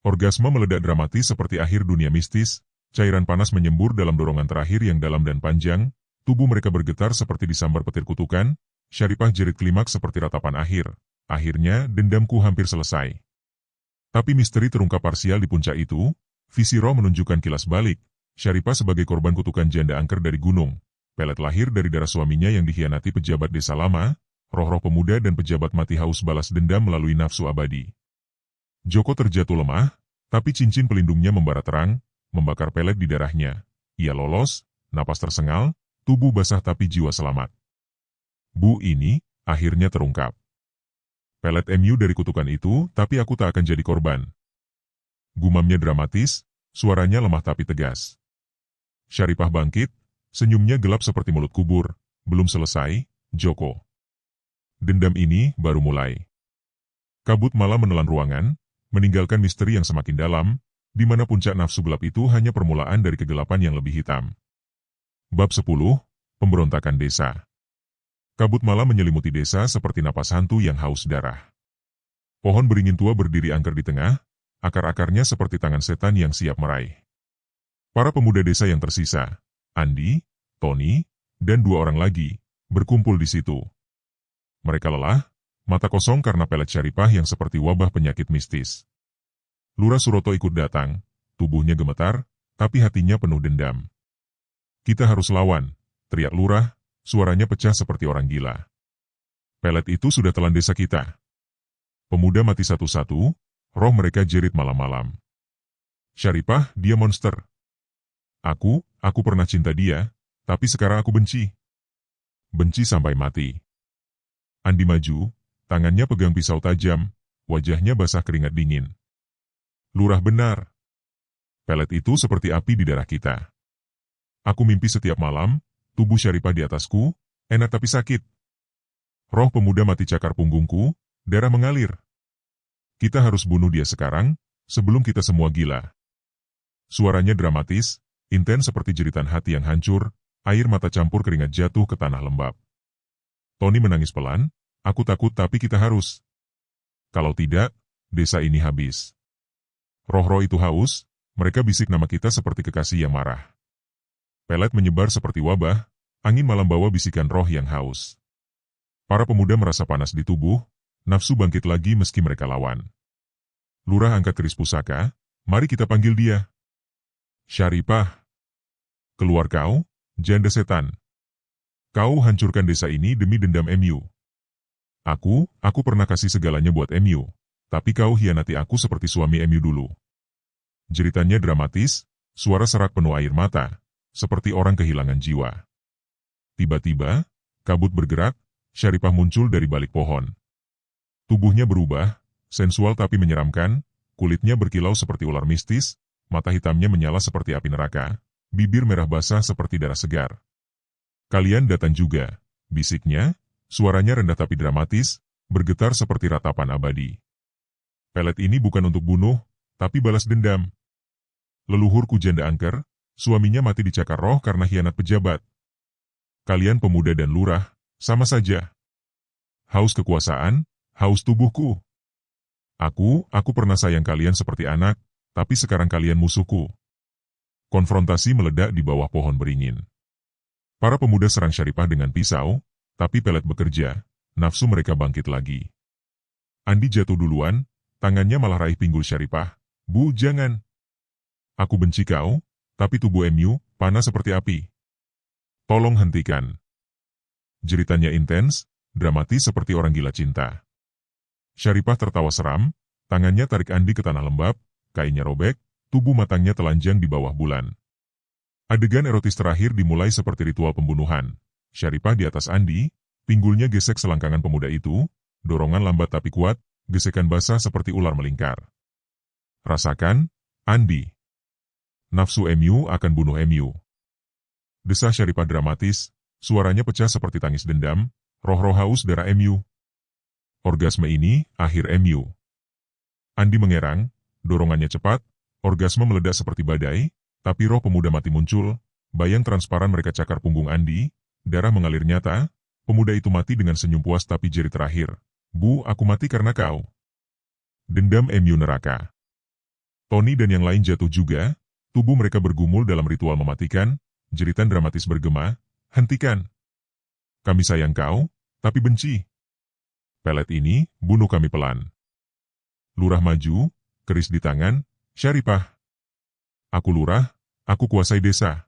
Orgasme meledak dramatis seperti akhir dunia mistis, cairan panas menyembur dalam dorongan terakhir yang dalam dan panjang, tubuh mereka bergetar seperti disambar petir kutukan, Syaripah jerit klimaks seperti ratapan akhir. Akhirnya, dendamku hampir selesai. Tapi misteri terungkap parsial di puncak itu, visi roh menunjukkan kilas balik, Syaripah sebagai korban kutukan janda angker dari gunung. Pelet lahir dari darah suaminya yang dikhianati pejabat desa lama, roh-roh pemuda dan pejabat mati haus balas dendam melalui nafsu abadi. Joko terjatuh lemah, tapi cincin pelindungnya membara terang, membakar pelet di darahnya. Ia lolos, napas tersengal, tubuh basah tapi jiwa selamat. Bu, ini akhirnya terungkap. Pelet MU dari kutukan itu, tapi aku tak akan jadi korban. Gumamnya dramatis, suaranya lemah tapi tegas. Syaripah bangkit, senyumnya gelap seperti mulut kubur. Belum selesai, Joko. Dendam ini baru mulai. Kabut malam menelan ruangan, meninggalkan misteri yang semakin dalam, di mana puncak nafsu gelap itu hanya permulaan dari kegelapan yang lebih hitam. Bab 10, Pemberontakan Desa. Kabut malam menyelimuti desa seperti napas hantu yang haus darah. Pohon beringin tua berdiri angker di tengah, akar-akarnya seperti tangan setan yang siap meraih. Para pemuda desa yang tersisa, Andi, Tony, dan 2 orang lagi, berkumpul di situ. Mereka lelah, mata kosong karena pelet Syaripah yang seperti wabah penyakit mistis. Lurah Suroto ikut datang, tubuhnya gemetar, tapi hatinya penuh dendam. Kita harus lawan, teriak lurah, suaranya pecah seperti orang gila. Pelet itu sudah telan desa kita. Pemuda mati satu-satu, roh mereka jerit malam-malam. Syaripah, dia monster. Aku pernah cinta dia, tapi sekarang aku benci. Benci sampai mati. Andi maju, tangannya pegang pisau tajam, wajahnya basah keringat dingin. Lurah benar. Pelet itu seperti api di darah kita. Aku mimpi setiap malam, tubuh Syaripah di atasku, enak tapi sakit. Roh pemuda mati cakar punggungku, darah mengalir. Kita harus bunuh dia sekarang, sebelum kita semua gila. Suaranya dramatis, intens seperti jeritan hati yang hancur, air mata campur keringat jatuh ke tanah lembab. Tony menangis pelan, aku takut tapi kita harus. Kalau tidak, desa ini habis. Roh-roh itu haus, mereka bisik nama kita seperti kekasih yang marah. Pelet menyebar seperti wabah, angin malam bawa bisikan roh yang haus. Para pemuda merasa panas di tubuh, nafsu bangkit lagi meski mereka lawan. Lurah angkat keris pusaka, mari kita panggil dia. Syaripah. Keluar kau, janda setan. Kau hancurkan desa ini demi dendam MU. Aku pernah kasih segalanya buat MU, tapi kau hianati aku seperti suami MU dulu. Jeritannya dramatis, suara serak penuh air mata, seperti orang kehilangan jiwa. Tiba-tiba, kabut bergerak, Syaripah muncul dari balik pohon. Tubuhnya berubah, sensual tapi menyeramkan, kulitnya berkilau seperti ular mistis, mata hitamnya menyala seperti api neraka, bibir merah basah seperti darah segar. Kalian datang juga, bisiknya, suaranya rendah tapi dramatis, bergetar seperti ratapan abadi. Pelet ini bukan untuk bunuh, tapi balas dendam. Leluhurku janda angker, suaminya mati dicakar roh karena hianat pejabat. Kalian pemuda dan lurah, sama saja. Haus kekuasaan, haus tubuhku. Aku pernah sayang kalian seperti anak, tapi sekarang kalian musuhku. Konfrontasi meledak di bawah pohon beringin. Para pemuda serang Syaripah dengan pisau, tapi Pelet bekerja, nafsu mereka bangkit lagi. Andi jatuh duluan, tangannya malah raih pinggul Syaripah. Bu, jangan. Aku benci kau, tapi tubuh MU, panas seperti api. Tolong hentikan. Jeritannya intens, dramatis seperti orang gila cinta. Syaripah tertawa seram, tangannya tarik Andi ke tanah lembab, kainnya robek, tubuh matangnya telanjang di bawah bulan. Adegan erotis terakhir dimulai seperti ritual pembunuhan. Syaripah di atas Andi, pinggulnya gesek selangkangan pemuda itu, dorongan lambat tapi kuat, gesekan basah seperti ular melingkar. Rasakan, Andi. Nafsu MU akan bunuh MU. Desah Syaripah dramatis, suaranya pecah seperti tangis dendam, roh-roh haus darah MU. Orgasme ini, akhir MU. Andi mengerang, dorongannya cepat, orgasme meledak seperti badai, tapi roh pemuda mati muncul, bayang transparan mereka cakar punggung Andi, darah mengalir nyata, pemuda itu mati dengan senyum puas tapi jeri terakhir. Bu, aku mati karena kau. Dendam MU neraka. Tony dan yang lain jatuh juga, tubuh mereka bergumul dalam ritual mematikan, jeritan dramatis bergema, hentikan. Kami sayang kau, tapi benci. Pelet ini, bunuh kami pelan. Lurah maju, keris di tangan, Syaripah. Aku lurah, aku kuasai desa.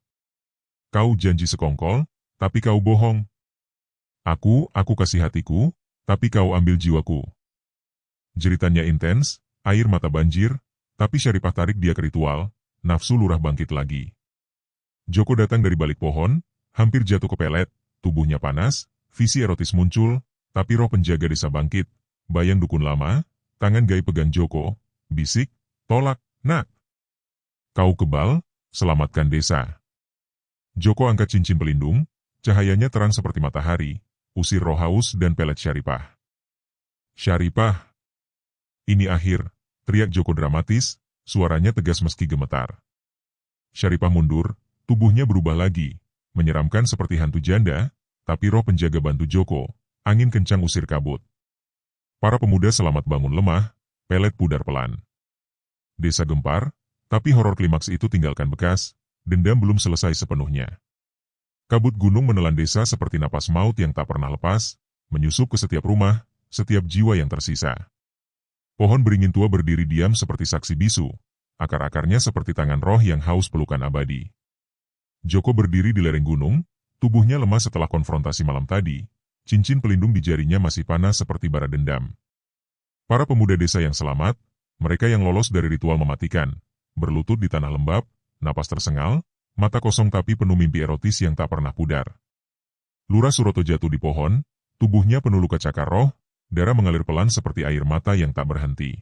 Kau janji sekongkol, tapi kau bohong. Aku kasih hatiku, tapi kau ambil jiwaku. Jeritannya intens, air mata banjir, tapi Syaripah tarik dia ke ritual, nafsu lurah bangkit lagi. Joko datang dari balik pohon, hampir jatuh ke Pelet, tubuhnya panas, visi erotis muncul, tapi roh penjaga desa bangkit, bayang dukun lama, tangan Gai pegang Joko, bisik, tolak, nak. Kau kebal, selamatkan desa. Joko angkat cincin pelindung, cahayanya terang seperti matahari, usir roh haus dan Pelet Syaripah. Syaripah. Ini akhir, teriak Joko dramatis, suaranya tegas meski gemetar. Syaripah mundur, tubuhnya berubah lagi, menyeramkan seperti hantu janda, tapi roh penjaga bantu Joko, angin kencang usir kabut. Para pemuda selamat bangun lemah, Pelet pudar pelan. Desa gempar, tapi horor klimaks itu tinggalkan bekas, dendam belum selesai sepenuhnya. Kabut gunung menelan desa seperti napas maut yang tak pernah lepas, menyusup ke setiap rumah, setiap jiwa yang tersisa. Pohon beringin tua berdiri diam seperti saksi bisu, akar-akarnya seperti tangan roh yang haus pelukan abadi. Joko berdiri di lereng gunung, tubuhnya lemah setelah konfrontasi malam tadi, cincin pelindung di jarinya masih panas seperti bara dendam. Para pemuda desa yang selamat, mereka yang lolos dari ritual mematikan, berlutut di tanah lembab, napas tersengal, mata kosong tapi penuh mimpi erotis yang tak pernah pudar. Lurah Suroto jatuh di pohon, tubuhnya penuh luka cakar roh, darah mengalir pelan seperti air mata yang tak berhenti.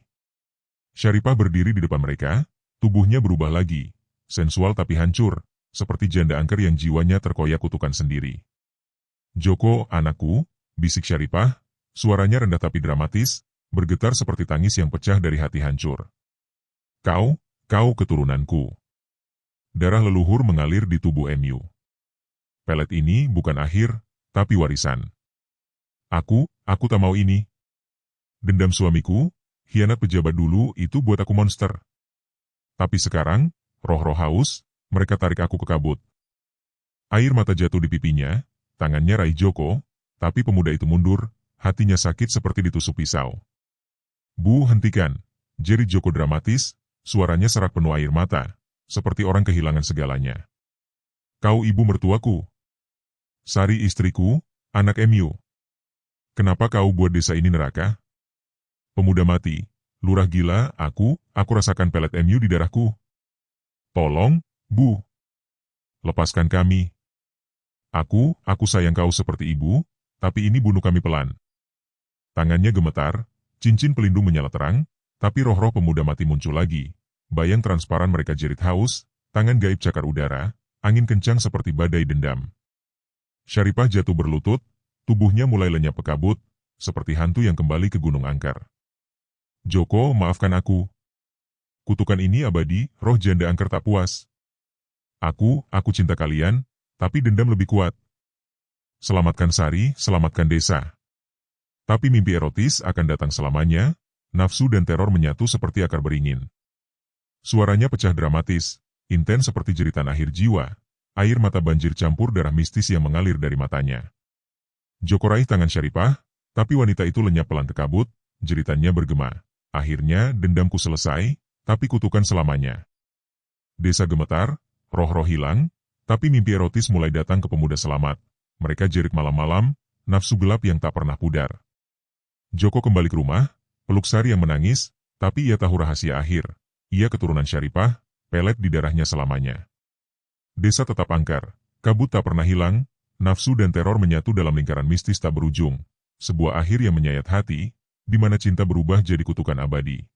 Syaripah berdiri di depan mereka, tubuhnya berubah lagi, sensual tapi hancur, seperti janda angker yang jiwanya terkoyak kutukan sendiri. Joko, anakku, bisik Syaripah, suaranya rendah tapi dramatis, bergetar seperti tangis yang pecah dari hati hancur. Kau keturunanku. Darah leluhur mengalir di tubuh Emu. Pelet ini bukan akhir, tapi warisan. Aku tak mau ini. Dendam suamiku, khianat pejabat dulu itu buat aku monster. Tapi sekarang, roh-roh haus, mereka tarik aku ke kabut. Air mata jatuh di pipinya, tangannya raih Joko, tapi pemuda itu mundur, hatinya sakit seperti ditusuk pisau. Bu, hentikan, jerit Joko dramatis, suaranya serak penuh air mata, seperti orang kehilangan segalanya. Kau ibu mertuaku. Sari istriku, anak Emu. Kenapa kau buat desa ini neraka? Pemuda mati, lurah gila, aku rasakan pelet Emu di darahku. Tolong, Bu. Lepaskan kami. Aku sayang kau seperti ibu, tapi ini bunuh kami pelan. Tangannya gemetar, cincin pelindung menyala terang, tapi roh-roh pemuda mati muncul lagi. Bayang transparan mereka jerit haus, tangan gaib cakar udara, angin kencang seperti badai dendam. Syaripah jatuh berlutut, tubuhnya mulai lenyap ke kabut, seperti hantu yang kembali ke Gunung Angker. Joko, maafkan aku. Kutukan ini abadi, roh janda angker tak puas. Aku cinta kalian, tapi dendam lebih kuat. Selamatkan Sari, selamatkan desa. Tapi mimpi erotis akan datang selamanya, nafsu dan teror menyatu seperti akar beringin. Suaranya pecah dramatis, intens seperti jeritan akhir jiwa, air mata banjir campur darah mistis yang mengalir dari matanya. Joko raih tangan Syaripah, tapi wanita itu lenyap pelan ke kabut, jeritannya bergema. Akhirnya dendamku selesai, tapi kutukan selamanya. Desa gemetar, roh-roh hilang, tapi mimpi erotis mulai datang ke pemuda selamat. Mereka jerit malam-malam, nafsu gelap yang tak pernah pudar. Joko kembali ke rumah, peluk Sari yang menangis, tapi ia tahu rahasia akhir. Ia keturunan Syaripah, pelet di darahnya selamanya. Desa tetap angker, kabut tak pernah hilang, nafsu dan teror menyatu dalam lingkaran mistis tak berujung. Sebuah akhir yang menyayat hati, di mana cinta berubah jadi kutukan abadi.